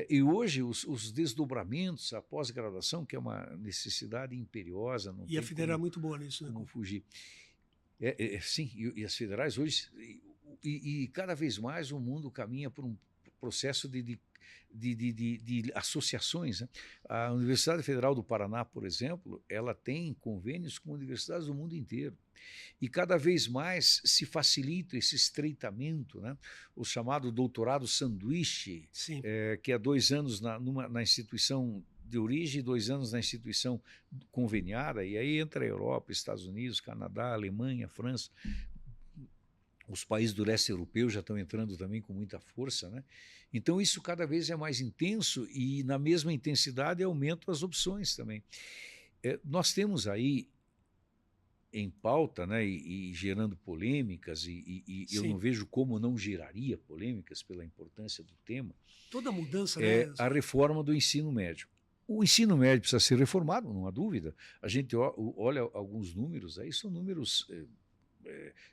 E hoje os desdobramentos, a pós-graduação, que é uma necessidade imperiosa, não e a Federal é muito boa nisso, né? Como fugir. Sim, e as federais hoje, e cada vez mais o mundo caminha por um processo de de associações, né? A Universidade Federal do Paraná, por exemplo, ela tem convênios com universidades do mundo inteiro. E cada vez mais se facilita esse estreitamento, né? O chamado doutorado sanduíche, que é 2 anos na instituição de origem, 2 anos na instituição conveniada, e aí entra a Europa, Estados Unidos, Canadá, Alemanha, França. Os países do leste europeu já estão entrando também com muita força, né? Então isso cada vez é mais intenso e na mesma intensidade aumentam as opções também. Nós temos aí em pauta, né, e gerando polêmicas, e eu não vejo como não geraria polêmicas pela importância do tema. Toda mudança, né? A reforma do ensino médio. O ensino médio precisa ser reformado, não há dúvida. A gente olha alguns números aí, são números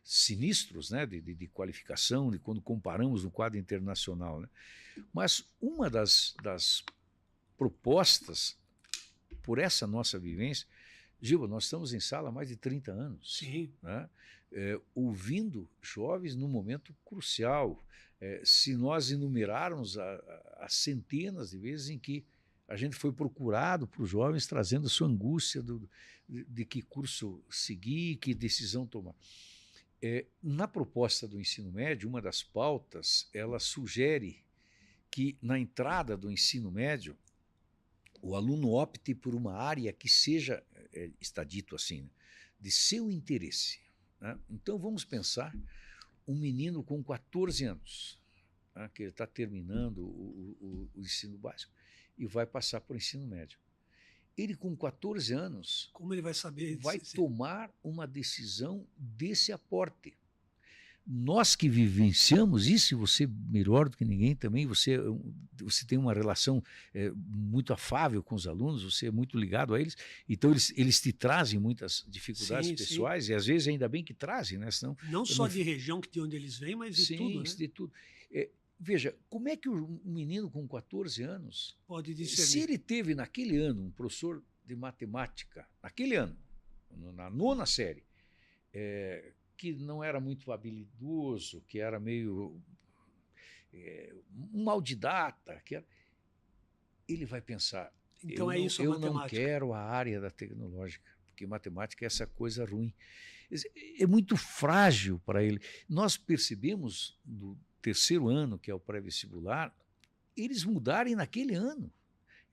sinistros, né, de qualificação, de quando comparamos no quadro internacional, né? Mas uma das propostas por essa nossa vivência, Gilba, nós estamos em sala há mais de 30 anos, né? Ouvindo jovens num momento crucial. Se nós enumerarmos as centenas de vezes em que a gente foi procurado por jovens trazendo sua angústia de que curso seguir, que decisão tomar. Na proposta do ensino médio, uma das pautas, ela sugere que na entrada do ensino médio o aluno opte por uma área que seja, está dito assim, né, de seu interesse, né? Então vamos pensar um menino com 14 anos, né, que ele está terminando o ensino básico e vai passar para o ensino médio. Ele com 14 anos, como ele vai saber? Vai tomar uma decisão desse aporte. Nós que vivenciamos isso, e você melhor do que ninguém também, você tem uma relação muito afável com os alunos, você é muito ligado a eles, então eles te trazem muitas dificuldades pessoais, e às vezes ainda bem que trazem, né? Senão, não só de região de onde eles vêm, mas de tudo, né? De tudo. Veja, como é que um menino com 14 anos pode discernir? Se ele teve naquele ano um professor de matemática, naquele ano, na 9ª série, que não era muito habilidoso, que era meio um autodidata, ele vai pensar, então eu não quero a área da tecnológica, porque matemática é essa coisa ruim. É muito frágil para ele. Nós percebemos no 3º ano, que é o pré-vestibular, eles mudarem naquele ano.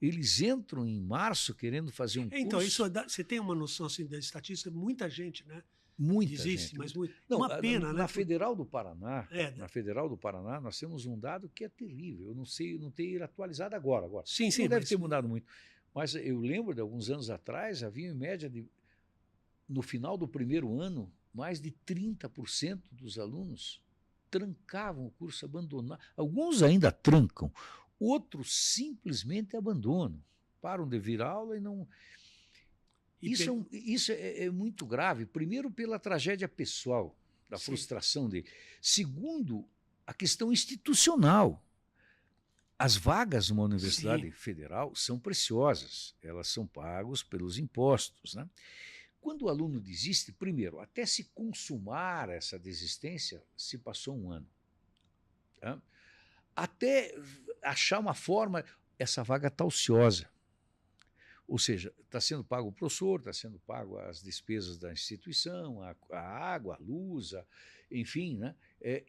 Eles entram em março querendo fazer um curso. Então, você tem uma noção assim, da estatística? Muita gente, né? Muita existe, gente. Mas não, uma pena, né? Na Federal do Paraná, nós temos um dado que é terrível. Eu não tenho atualizado agora. Sim, não deve ter mudado muito. Mas eu lembro de alguns anos atrás, havia em média, no final do 1º ano, mais de 30% dos alunos trancavam o curso, abandonavam. Alguns ainda trancam, outros simplesmente abandonam, param de vir aula e não... Isso é muito grave, primeiro pela tragédia pessoal, da frustração dele. Segundo, a questão institucional. As vagas numa universidade federal são preciosas, elas são pagas pelos impostos, né? Quando o aluno desiste, primeiro, até se consumar essa desistência, se passou um ano. Tá? Até achar uma forma, essa vaga está ociosa. Ou seja, está sendo pago o professor, está sendo pago as despesas da instituição, a água, a luz, enfim, né?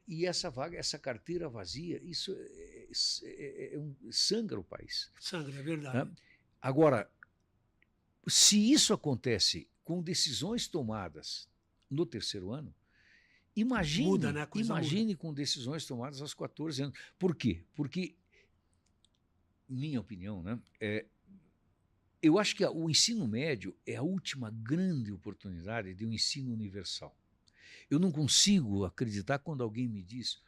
E essa vaga, essa carteira vazia, isso sangra o país. Sangra, é verdade. Né? Agora, se isso acontece com decisões tomadas no 3º ano, imagine, muda, né? imagine com decisões tomadas aos 14 anos. Por quê? Porque, minha opinião, né, eu acho que o ensino médio é a última grande oportunidade de um ensino universal. Eu não consigo acreditar quando alguém me diz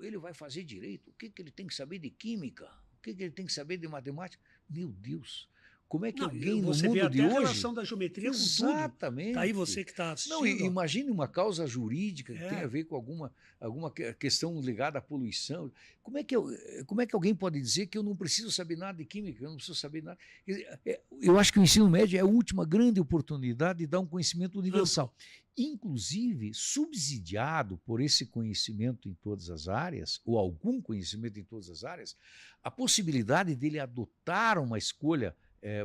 ele vai fazer direito, o que ele tem que saber de química, o que ele tem que saber de matemática. Meu Deus, Como é que Não, alguém no você vê mundo até de a hoje... relação da geometria com tudo. Exatamente. Tá aí você que está Não, assistindo. imagine uma causa jurídica que É. tem a ver com alguma questão ligada à poluição. Como é que alguém pode dizer que eu não preciso saber nada de química, eu não preciso saber nada? Quer dizer, eu acho que o ensino médio é a última grande oportunidade de dar um conhecimento universal, inclusive subsidiado por esse conhecimento em todas as áreas, ou algum conhecimento em todas as áreas, a possibilidade dele adotar uma escolha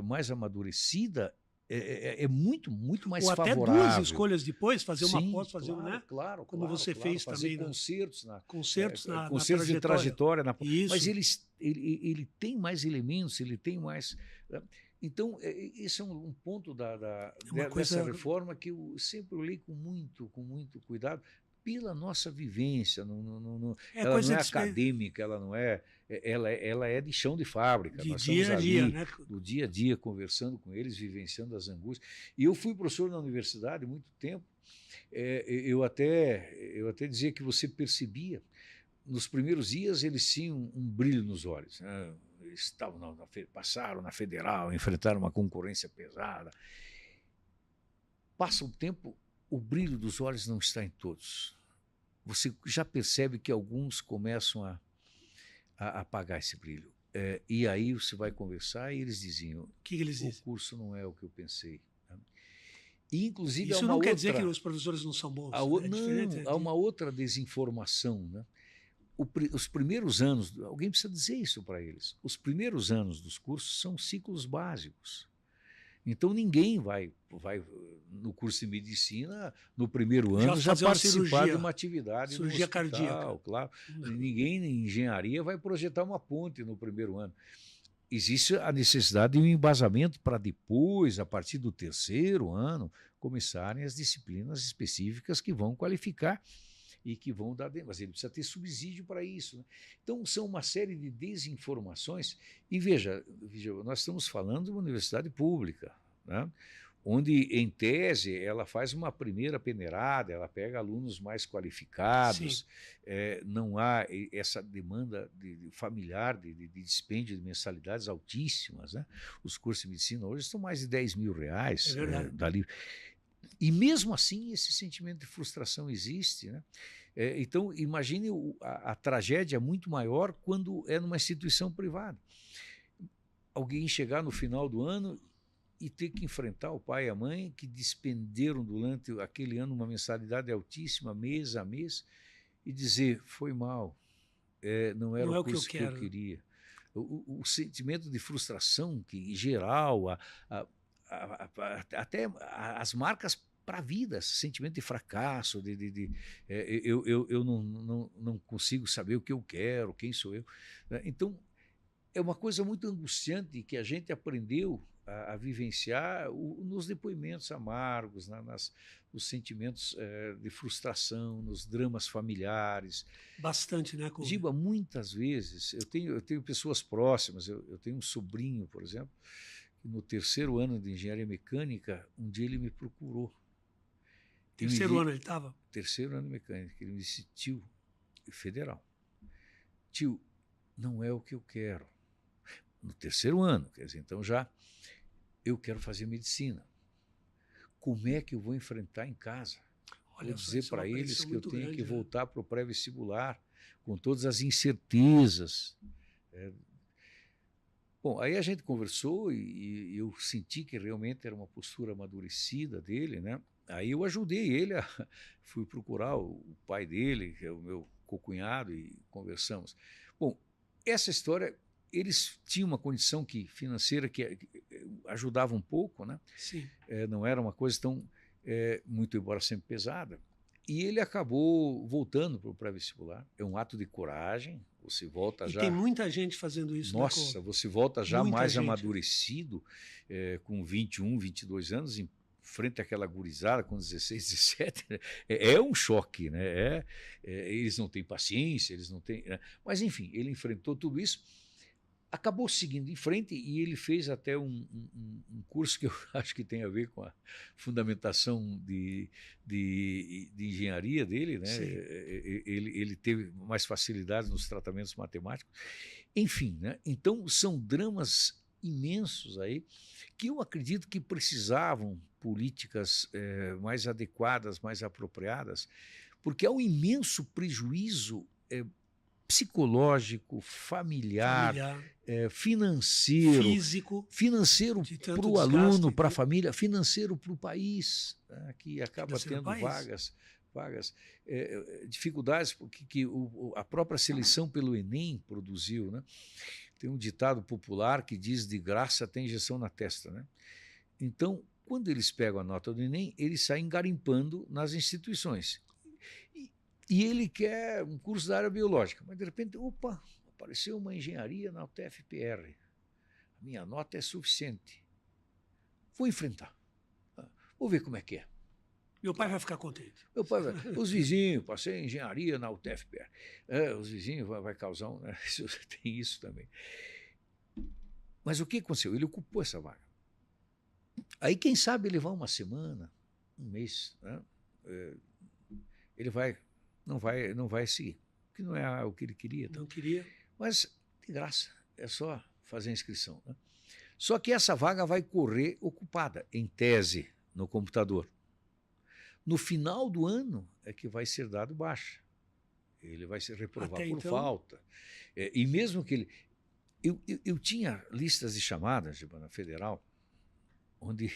mais amadurecida é muito mais Ou até favorável. duas escolhas depois, fazer uma Sim, pós, fazer claro, né? claro, Como você claro, fez fazer também. concertos Na concertos de trajetória. Isso. Mas ele tem mais elementos, ele tem mais... Então, esse é um ponto dessa reforma que eu sempre olhei com muito cuidado, pela nossa vivência. Ela não é acadêmica, ela é de chão de fábrica. De Nós dia estamos a dia, ali, né? do dia a dia, conversando com eles, vivenciando as angústias. E eu fui professor na universidade há muito tempo. Eu até dizia que você percebia, nos primeiros dias eles tinham um brilho nos olhos. Eles passaram na Federal, enfrentaram uma concorrência pesada. Passa um tempo, o brilho dos olhos não está em todos. Você já percebe que alguns começam a apagar esse brilho. E aí você vai conversar e eles diziam, o curso não é o que eu pensei. E, inclusive, isso não quer dizer que os professores não são bons. Há uma outra desinformação, né? Os primeiros anos, alguém precisa dizer isso para eles, os primeiros anos dos cursos são ciclos básicos. Então ninguém vai no curso de medicina, no primeiro ano, já participar de uma atividade cirurgia no hospital, cardíaca. Claro. Ninguém em engenharia vai projetar uma ponte no primeiro ano. Existe a necessidade de um embasamento para depois, a partir do terceiro ano, começarem as disciplinas específicas que vão qualificar e que vão dar... Mas ele precisa ter subsídio para isso, né? Então, são uma série de desinformações. E veja, nós estamos falando de uma universidade pública, né? Onde, em tese, ela faz uma primeira peneirada, ela pega alunos mais qualificados, não há essa demanda familiar de dispêndio de mensalidades altíssimas, né? Os cursos de medicina hoje estão mais de R$10.000. É verdade. Dali. E mesmo assim esse sentimento de frustração existe, né? Então imagine a tragédia muito maior quando é numa instituição privada. Alguém chegar no final do ano e ter que enfrentar o pai e a mãe que despenderam durante aquele ano uma mensalidade altíssima, mês a mês, e dizer, foi mal, não era o curso que eu queria. O sentimento de frustração que, em geral, até as marcas para a vida, sentimento de fracasso, eu não consigo saber o que eu quero, quem sou eu. Então, é uma coisa muito angustiante que a gente aprendeu a vivenciar nos depoimentos amargos, nos sentimentos de frustração, nos dramas familiares. Bastante, né, Couve? Giba, muitas vezes, eu tenho pessoas próximas, eu tenho um sobrinho, por exemplo, que no terceiro ano de engenharia mecânica, um dia ele me procurou. Terceiro ano ele estava? Terceiro ano de mecânica. Ele me disse, tio, federal, tio, não é o que eu quero. No terceiro ano, quer dizer, então eu quero fazer medicina. Como é que eu vou enfrentar em casa? Vou dizer para eles que eu tenho que voltar para o pré-vestibular, com todas as incertezas. Bom, aí a gente conversou e eu senti que realmente era uma postura amadurecida dele, né? Aí eu ajudei ele, fui procurar o pai dele, que é o meu cocunhado, e conversamos. Bom, essa história, eles tinham uma condição financeira que ajudava um pouco, né? Sim. Não era uma coisa tão, muito embora sempre pesada. E ele acabou voltando para o pré-vestibular. É um ato de coragem, você volta já... E tem muita gente fazendo isso. Nossa, né, você volta já muita mais gente. Amadurecido, com 21, 22 anos, em frente àquela gurizada com 16, 17, né? É um choque, né? Eles não têm paciência, eles não têm... Né? Mas, enfim, ele enfrentou tudo isso, acabou seguindo em frente e ele fez até um curso que eu acho que tem a ver com a fundamentação de engenharia dele, né? Ele teve mais facilidades nos tratamentos matemáticos. Enfim, né? Então, são dramas imensos aí, que eu acredito que precisavam políticas mais adequadas, mais apropriadas, porque há um imenso prejuízo psicológico, familiar, financeiro, financeiro para o aluno, para a família, financeiro para o país, né, que acaba tendo vagas, dificuldades que a própria seleção pelo Enem produziu, né? Tem um ditado popular que diz: de graça tem injeção na testa, né? Então, quando eles pegam a nota do Enem, eles saem garimpando nas instituições. E ele quer um curso da área biológica, mas de repente, opa, apareceu uma engenharia na UTF-PR. A minha nota é suficiente. Vou enfrentar. Vou ver como é que é. Meu pai vai ficar contente. Meu pai vai. Os vizinhos, passei engenharia na UTF-PR. Os vizinhos vai causar um. Né? Tem isso também. Mas o que aconteceu? Ele ocupou essa vaga. Aí, quem sabe, ele vai uma semana, um mês, né? Ele não vai seguir, porque não é o que ele queria. Não queria. Mas, de graça, é só fazer a inscrição. Né? Só que essa vaga vai correr ocupada, em tese, no computador. No final do ano é que vai ser dado baixa. Ele vai se reprovar por falta. E mesmo que ele... Eu tinha listas de chamadas na Federal, onde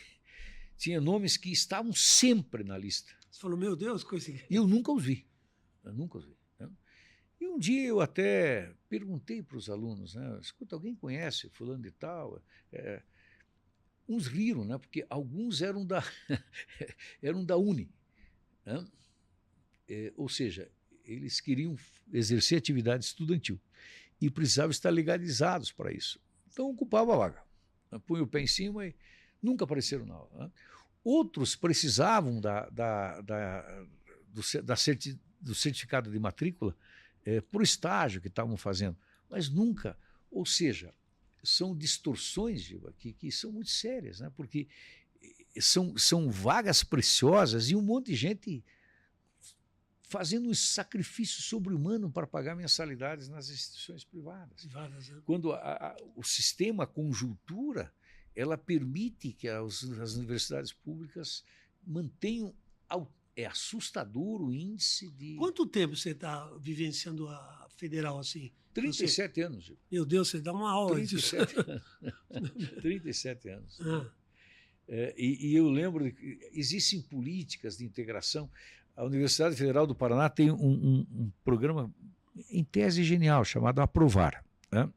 tinha nomes que estavam sempre na lista. Você falou, meu Deus, consegui. E eu nunca os vi. Né? E um dia eu até perguntei para os alunos, né, escuta, alguém conhece fulano de tal? Uns riram, né, porque alguns eram da Uni. Né? Ou seja, eles queriam exercer atividade estudantil e precisavam estar legalizados para isso. Então ocupava a vaga. Punha o pé em cima e nunca apareceram na aula. Né? Outros precisavam do certificado de matrícula para o estágio que estavam fazendo, mas nunca. Ou seja, são distorções, Giba, que são muito sérias, né? Porque são vagas preciosas e um monte de gente fazendo um sacrifício sobre-humano para pagar mensalidades nas instituições privadas. Né? Quando o sistema, a conjuntura, ela permite que as universidades públicas mantenham... É assustador o índice de... Quanto tempo você está vivenciando a federal assim? 37 anos. Gil. Meu Deus, você dá uma aula. 37 anos. 37 anos. E eu lembro que existem políticas de integração. A Universidade Federal do Paraná tem um programa, em tese, genial, chamado Aprovar. Né?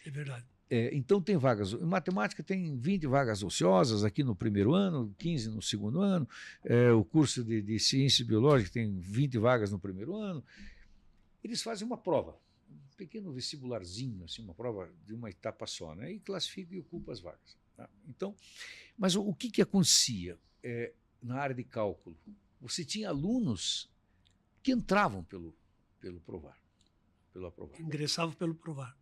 É verdade. Então tem vagas. Em matemática tem 20 vagas ociosas aqui no primeiro ano, 15 no segundo ano. O curso de ciência biológica tem 20 vagas no primeiro ano. Eles fazem uma prova, um pequeno vestibularzinho, assim, uma prova de uma etapa só, né? E classificam e ocupam as vagas. Tá? Então, mas o que acontecia na área de cálculo? Você tinha alunos que entravam pelo Aprovar. Ingressavam pelo Provar.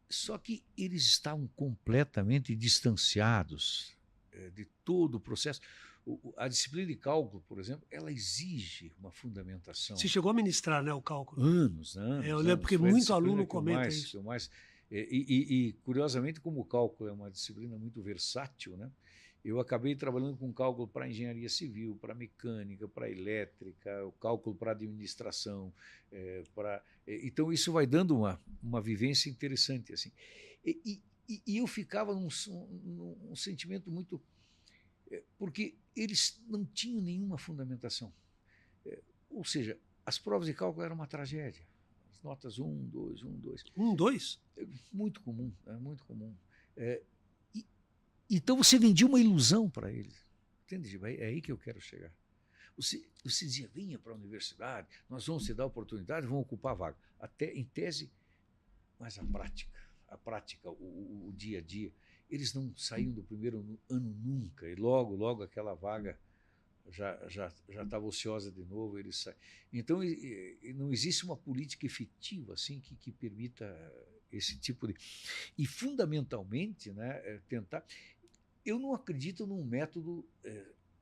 Só que eles estavam completamente distanciados de todo o processo. A disciplina de cálculo, por exemplo, ela exige uma fundamentação. Você chegou a ministrar, né, o cálculo? Anos. Eu lembro porque muito aluno comenta isso. E, curiosamente, como o cálculo é uma disciplina muito versátil, né, eu acabei trabalhando com cálculo para engenharia civil, para mecânica, para elétrica, o cálculo para administração. Então, isso vai dando uma vivência interessante. Assim. E eu ficava num sentimento muito... porque eles não tinham nenhuma fundamentação. Ou seja, as provas de cálculo eram uma tragédia. As notas 1, 2, 1, 2. 1, 2? Muito comum, muito comum. Então você vendia uma ilusão para eles. Entende? É aí que eu quero chegar. Você dizia, venha para a universidade, nós vamos te dar oportunidade, vamos ocupar a vaga. Até em tese, mas a prática, o dia a dia, eles não saíam do primeiro ano nunca, e logo aquela vaga já estava ociosa de novo, eles saem. Então, não existe uma política efetiva assim, que permita esse tipo de... E, fundamentalmente, né, tentar... Eu não acredito num método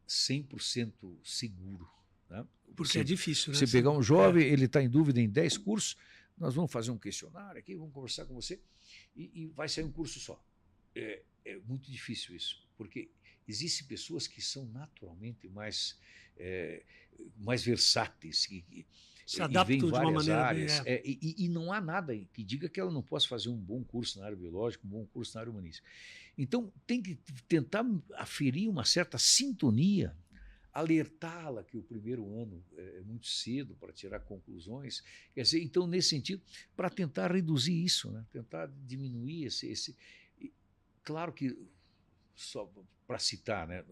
100% seguro. Né? Porque é difícil, né? Você pegar um jovem, ele está em dúvida em 10 cursos, nós vamos fazer um questionário aqui, vamos conversar com você, e vai sair um curso só. é muito difícil isso, porque existem pessoas que são naturalmente mais versáteis, Se e vêm adaptam em de uma várias maneira bem. áreas, e não há nada que diga que ela não possa fazer um bom curso na área biológica, um bom curso na área humanística. Então, tem que tentar aferir uma certa sintonia, alertá-la que o primeiro ano é muito cedo para tirar conclusões. Quer dizer, então, nesse sentido, para tentar reduzir isso, né? Tentar diminuir esse. Claro que, só para citar, né?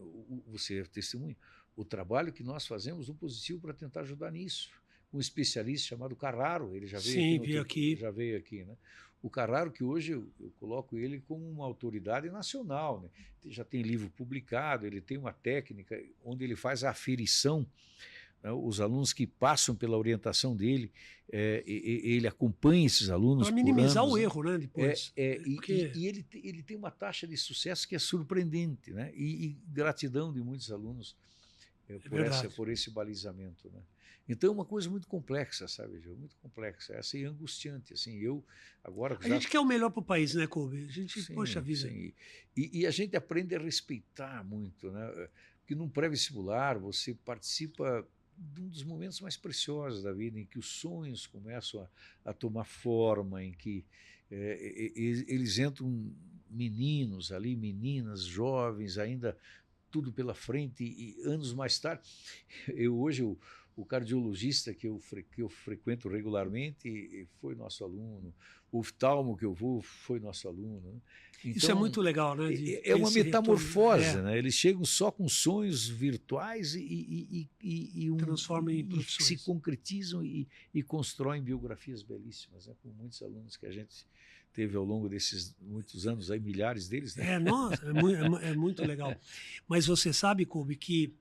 Você é testemunha, o trabalho que nós fazemos no Positivo para tentar ajudar nisso. Um especialista chamado Carraro, ele já veio Sim, aqui, veio aqui. já veio aqui, né? O Carraro, que hoje eu coloco ele como uma autoridade nacional, né? Já tem livro publicado, ele tem uma técnica onde ele faz a aferição, né? Os alunos que passam pela orientação dele, ele acompanha esses alunos Para por minimizar anos, o né? erro, né, depois. Porque E ele tem uma taxa de sucesso que é surpreendente, né? E gratidão de muitos alunos por esse balizamento, né? Então é uma coisa muito complexa, sabe, Gil? Muito complexa, essa e angustiante. Assim, eu agora a gente quer o melhor para o país, né, Kobe? A gente, sim, poxa vida. sim. E a gente aprende a respeitar muito, né? Porque num pré-vestibular você participa de um dos momentos mais preciosos da vida, em que os sonhos começam a tomar forma, em que eles entram meninos ali, meninas, jovens, ainda tudo pela frente, e anos mais tarde, hoje o cardiologista que eu frequento regularmente foi nosso aluno, o oftalmo que eu vou foi nosso aluno, né? Então, isso é muito legal, né? É uma metamorfose, né? Eles chegam só com sonhos virtuais e transformam em profissões. se concretizam e constroem biografias belíssimas, né? Com muitos alunos que a gente teve ao longo desses muitos anos, aí, milhares deles, né? Nossa, é muito legal. Mas você sabe, Kobe, que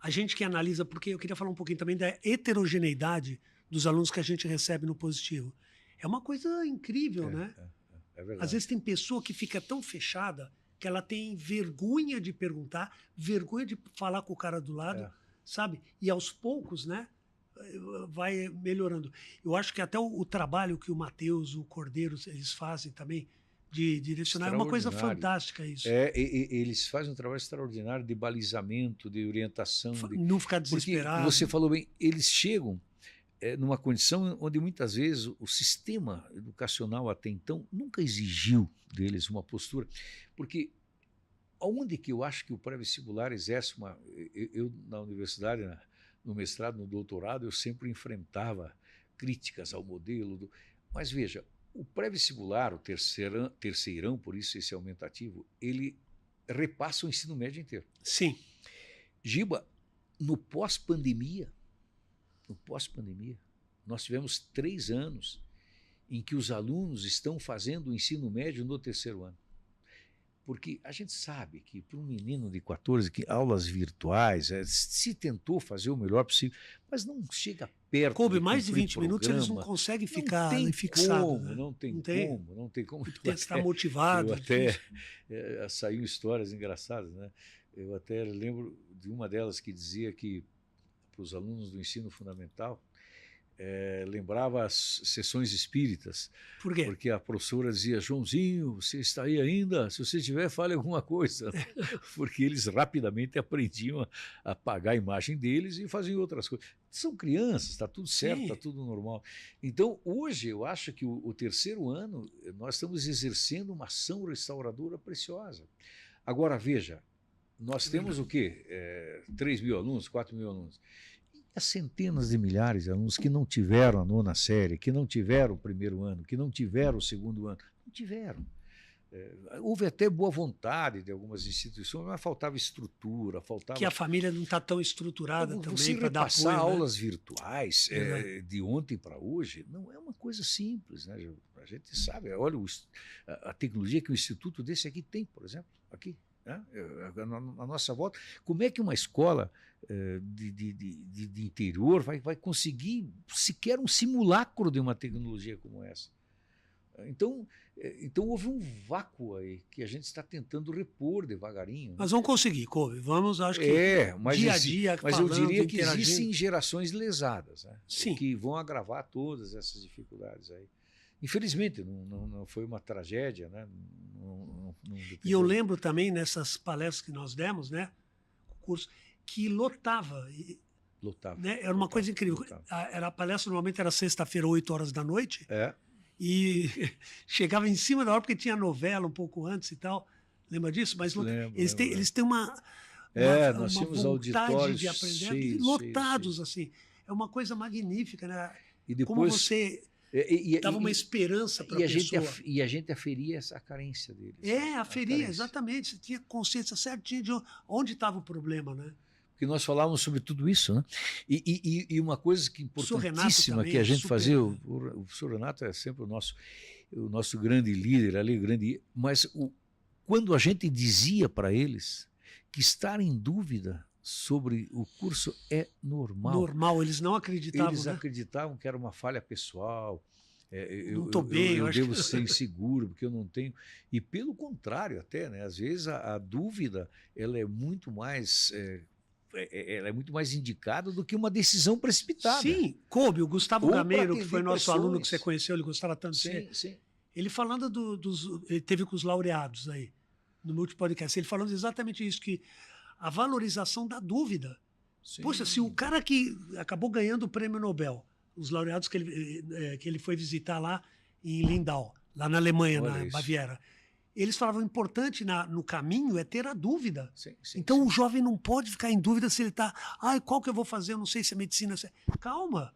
a gente que analisa, porque eu queria falar um pouquinho também da heterogeneidade dos alunos que a gente recebe no Positivo. É uma coisa incrível, né? É verdade. Às vezes tem pessoa que fica tão fechada que ela tem vergonha de perguntar, vergonha de falar com o cara do lado, sabe? E aos poucos, né, vai melhorando. Eu acho que até o trabalho que o Matheus, o Cordeiro, eles fazem também, de direcionar, é uma coisa fantástica isso. Eles fazem um trabalho extraordinário de balizamento, de orientação. Não ficar desesperado. Porque você falou bem, eles chegam numa condição onde muitas vezes o sistema educacional até então nunca exigiu deles uma postura, porque onde que eu acho que o pré-vestibular exerce uma... Eu na universidade, no mestrado, no doutorado, eu sempre enfrentava críticas ao modelo, mas veja, o pré-vestibular, o terceirão, por isso esse aumentativo, ele repassa o ensino médio inteiro. Sim. Giba, no pós-pandemia, nós tivemos 3 anos em que os alunos estão fazendo o ensino médio no terceiro ano. Porque a gente sabe que para um menino de 14, que aulas virtuais, se tentou fazer o melhor possível, mas não chega perto. Kobe, mais de 20 minutos eles não conseguem ficar fixados. Não tem como. Tem que estar motivado. Até saiu histórias engraçadas, né? Eu até lembro de uma delas que dizia que para os alunos do ensino fundamental, lembrava as sessões espíritas. Por quê? Porque a professora dizia: Joãozinho, você está aí ainda? Se você estiver, fale alguma coisa. Porque eles rapidamente aprendiam a apagar a imagem deles e faziam outras coisas. São crianças, está tudo certo, está tudo normal. Então, hoje, eu acho que o terceiro ano, nós estamos exercendo uma ação restauradora preciosa. Agora, veja, nós temos o quê? 3 mil alunos, 4 mil alunos. Há centenas de milhares de alunos que não tiveram a 9ª série, que não tiveram o primeiro ano, que não tiveram o segundo ano. Não tiveram. Houve até boa vontade de algumas instituições, mas faltava estrutura, faltava... Que a família não está tão estruturada também para dar apoio. Você repassar aulas virtuais de ontem para hoje não é uma coisa simples, né? A gente sabe, olha a tecnologia que o instituto desse aqui tem, por exemplo, aqui. Na nossa volta, como é que uma escola de interior vai conseguir sequer um simulacro de uma tecnologia como essa? Então houve um vácuo aí que a gente está tentando repor devagarinho. Né? Mas vamos conseguir, Kobe. Vamos, acho que dia a dia. Mas eu diria que existem gerações lesadas, né? Sim. Que vão agravar todas essas dificuldades aí. Infelizmente, não foi uma tragédia, né? E eu lembro também nessas palestras que nós demos, né, curso, que lotava. Lotava. Né? Era uma coisa incrível. A palestra normalmente era sexta-feira, 8 horas da noite. E chegava em cima da hora, porque tinha novela um pouco antes e tal. Lembra disso? Mas eles têm uma nós tínhamos vontade de aprender, cheios, lotados, assim. É uma coisa magnífica, né? E depois, como você dava uma esperança para a pessoa. E a gente aferia essa carência deles. Aferia, exatamente. Você tinha consciência certinha de onde estava o problema, né? Porque nós falávamos sobre tudo isso, né? E uma coisa que importantíssima que a gente fazia, o professor Renato é sempre o nosso grande líder ali, mas quando a gente dizia para eles que estar em dúvida sobre o curso é normal. Normal, eles não acreditavam. Eles acreditavam que era uma falha pessoal. Não estou bem, eu devo ser inseguro, porque eu não tenho. E pelo contrário, até, né? Às vezes a dúvida ela é muito mais. Ela é muito mais indicada do que uma decisão precipitada. Sim, coube, o Gustavo Gameiro, que foi nosso aluno que você conheceu, ele gostava tanto de você. Sim. Ele falando ele teve com os laureados aí, no Multipodcast, ele falando exatamente isso, que a valorização da dúvida. Sim. Poxa, se o cara que acabou ganhando o prêmio Nobel, os laureados que ele foi visitar lá em Lindau, lá na Alemanha, na Baviera, eles falavam o importante no caminho é ter a dúvida. Sim, então o jovem não pode ficar em dúvida se ele está, qual que eu vou fazer? Eu não sei se é medicina. Calma.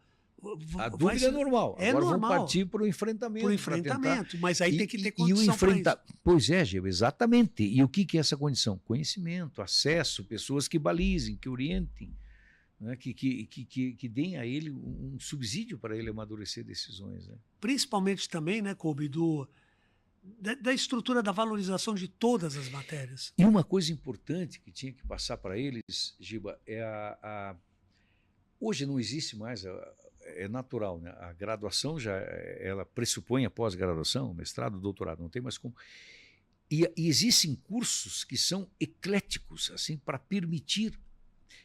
A dúvida é normal. Agora vamos partir para o enfrentamento. Para o enfrentamento, mas aí tem que ter condição para isso. Pois é, Giba, exatamente. E o que é essa condição? Conhecimento, acesso, pessoas que balizem, que orientem, né? que deem a ele um subsídio para ele amadurecer decisões. Né? Principalmente também, né, Kobe, da estrutura da valorização de todas as matérias. E uma coisa importante que tinha que passar para eles, Giba, hoje não existe mais, é natural, né? A graduação ela pressupõe a pós-graduação, mestrado, doutorado, não tem mais como. E existem cursos que são ecléticos, assim, para permitir,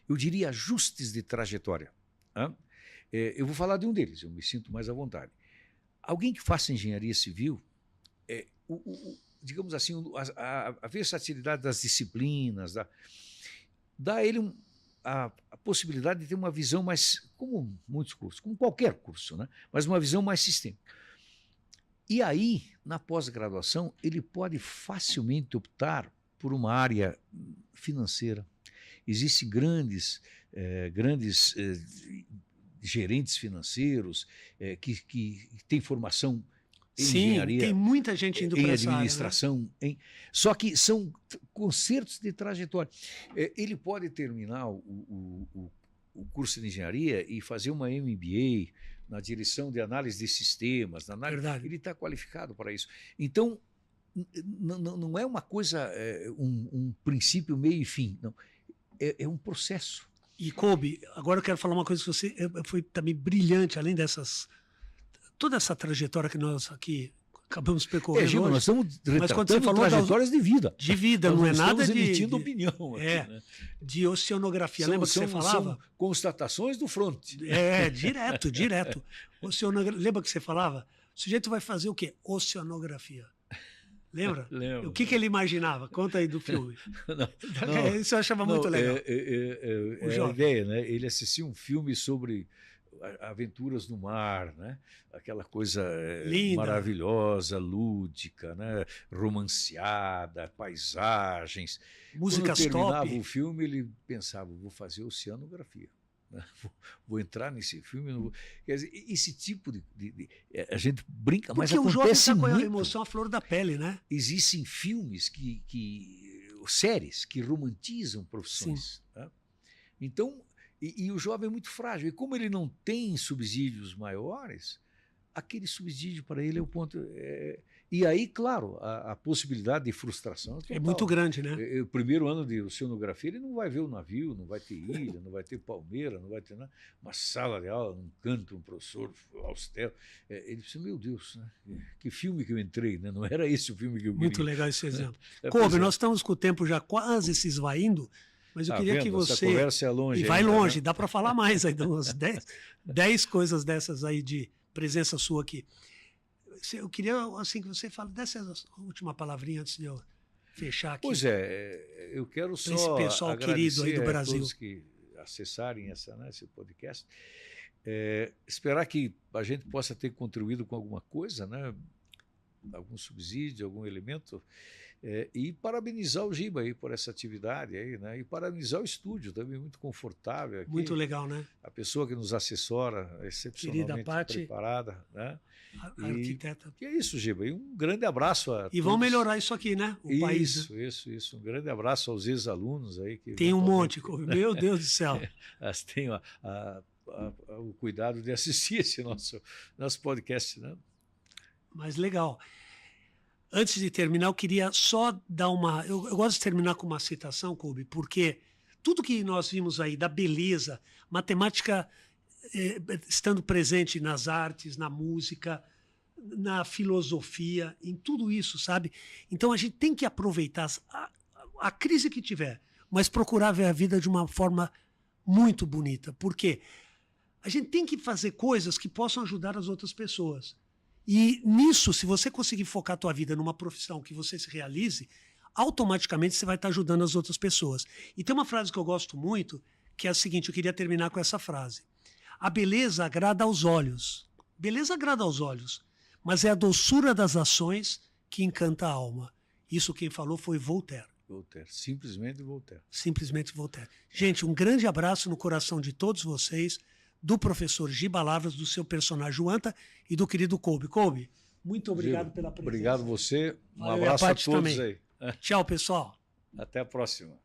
eu diria, ajustes de trajetória. Né? Eu vou falar de um deles, eu me sinto mais à vontade. Alguém que faça engenharia civil, digamos assim, a versatilidade das disciplinas, dá a ele a possibilidade de ter uma visão mais, como muitos cursos, como qualquer curso, né? Mas uma visão mais sistêmica. E aí, na pós-graduação, ele pode facilmente optar por uma área financeira. Existem grandes gerentes financeiros que têm formação em engenharia, tem muita gente indo para essa administração, área, né? Só que são concertos de trajetória. Ele pode terminar o curso de engenharia e fazer uma MBA na direção de análise de sistemas. Ele está qualificado para isso. Então, não é uma coisa, um princípio, meio e fim. Não. É um processo. E, Kobe, agora eu quero falar uma coisa que você foi também brilhante, além toda essa trajetória que nós aqui acabamos percorrendo. Gil, nós estamos retratando trajetórias de vida. De vida, não é nada de emitindo opinião. Aqui, né? De oceanografia. Lembra que você falava? São constatações do fronte. Direto. Lembra que você falava? O sujeito vai fazer o quê? Oceanografia. Lembra? Lembro. O que ele imaginava? Conta aí do filme. Não, isso eu achava muito legal. A ideia, né? Ele assistiu um filme sobre aventuras no mar, né? Aquela coisa maravilhosa, lúdica, né? Romanceada, paisagens. Músicas top. Quando terminava o filme, ele pensava, vou fazer oceanografia. Vou entrar nesse filme. Quer dizer, esse tipo de a gente brinca, mas acontece muito. Porque o jovem está com a emoção à flor da pele, né? Existem filmes séries que romantizam profissões. Tá? Então, e o jovem é muito frágil. E como ele não tem subsídios maiores, aquele subsídio para ele é o ponto. E aí, claro, a possibilidade de frustração é muito grande, né? O primeiro ano de oceanografia, ele não vai ver o navio, não vai ter ilha, não vai ter palmeira, não vai ter nada. Uma sala de aula, um canto, um professor austero. Ele pensa, meu Deus, né? Que filme que eu entrei, né? Não era esse o filme que eu queria. Muito legal esse exemplo. Kobe, nós estamos com o tempo já quase se esvaindo, mas eu queria que você... Essa conversa é longe. E vai ainda, longe, né? Dá para falar mais ainda, umas 10 coisas dessas aí de presença sua aqui. eu queria assim que você fale dessa última palavrinha antes de eu fechar aqui. Pois é, eu quero esse só pessoal querido aí do agradecer a Brasil. todos que acessarem esse podcast. Esperar que a gente possa ter contribuído com alguma coisa, né? Algum subsídio, algum elemento, e parabenizar o Giba aí por essa atividade aí, né? E parabenizar o estúdio também, muito confortável aqui. Muito legal, né? A pessoa que nos assessora, excepcionalmente preparada, né? A arquiteta. E é isso, Giba. E um grande abraço a E vão melhorar isso aqui, né? O país. Isso. Um grande abraço aos ex-alunos aí. Que tem um monte, meu Deus do céu. Elas têm o cuidado de assistir esse nosso podcast, né? Mas legal. Antes de terminar, eu queria só dar uma... Eu gosto de terminar com uma citação, Kobe, porque tudo que nós vimos aí da beleza, matemática estando presente nas artes, na música, na filosofia, em tudo isso, sabe? Então a gente tem que aproveitar a crise que tiver, mas procurar ver a vida de uma forma muito bonita, porque a gente tem que fazer coisas que possam ajudar as outras pessoas. E nisso, se você conseguir focar a tua vida numa profissão que você se realize, automaticamente você vai estar ajudando as outras pessoas. E tem uma frase que eu gosto muito, que é a seguinte, eu queria terminar com essa frase. A beleza agrada aos olhos. Beleza agrada aos olhos, mas é a doçura das ações que encanta a alma. Isso quem falou foi Voltaire. Voltaire, simplesmente Voltaire. Simplesmente Voltaire. Gente, um grande abraço no coração de todos vocês, do professor Giba Lavras, do seu personagem Juanta e do querido Kobe. Kobe, muito obrigado pela presença. Obrigado você. Um Valeu, abraço a todos também. aí. Tchau, pessoal. Até a próxima.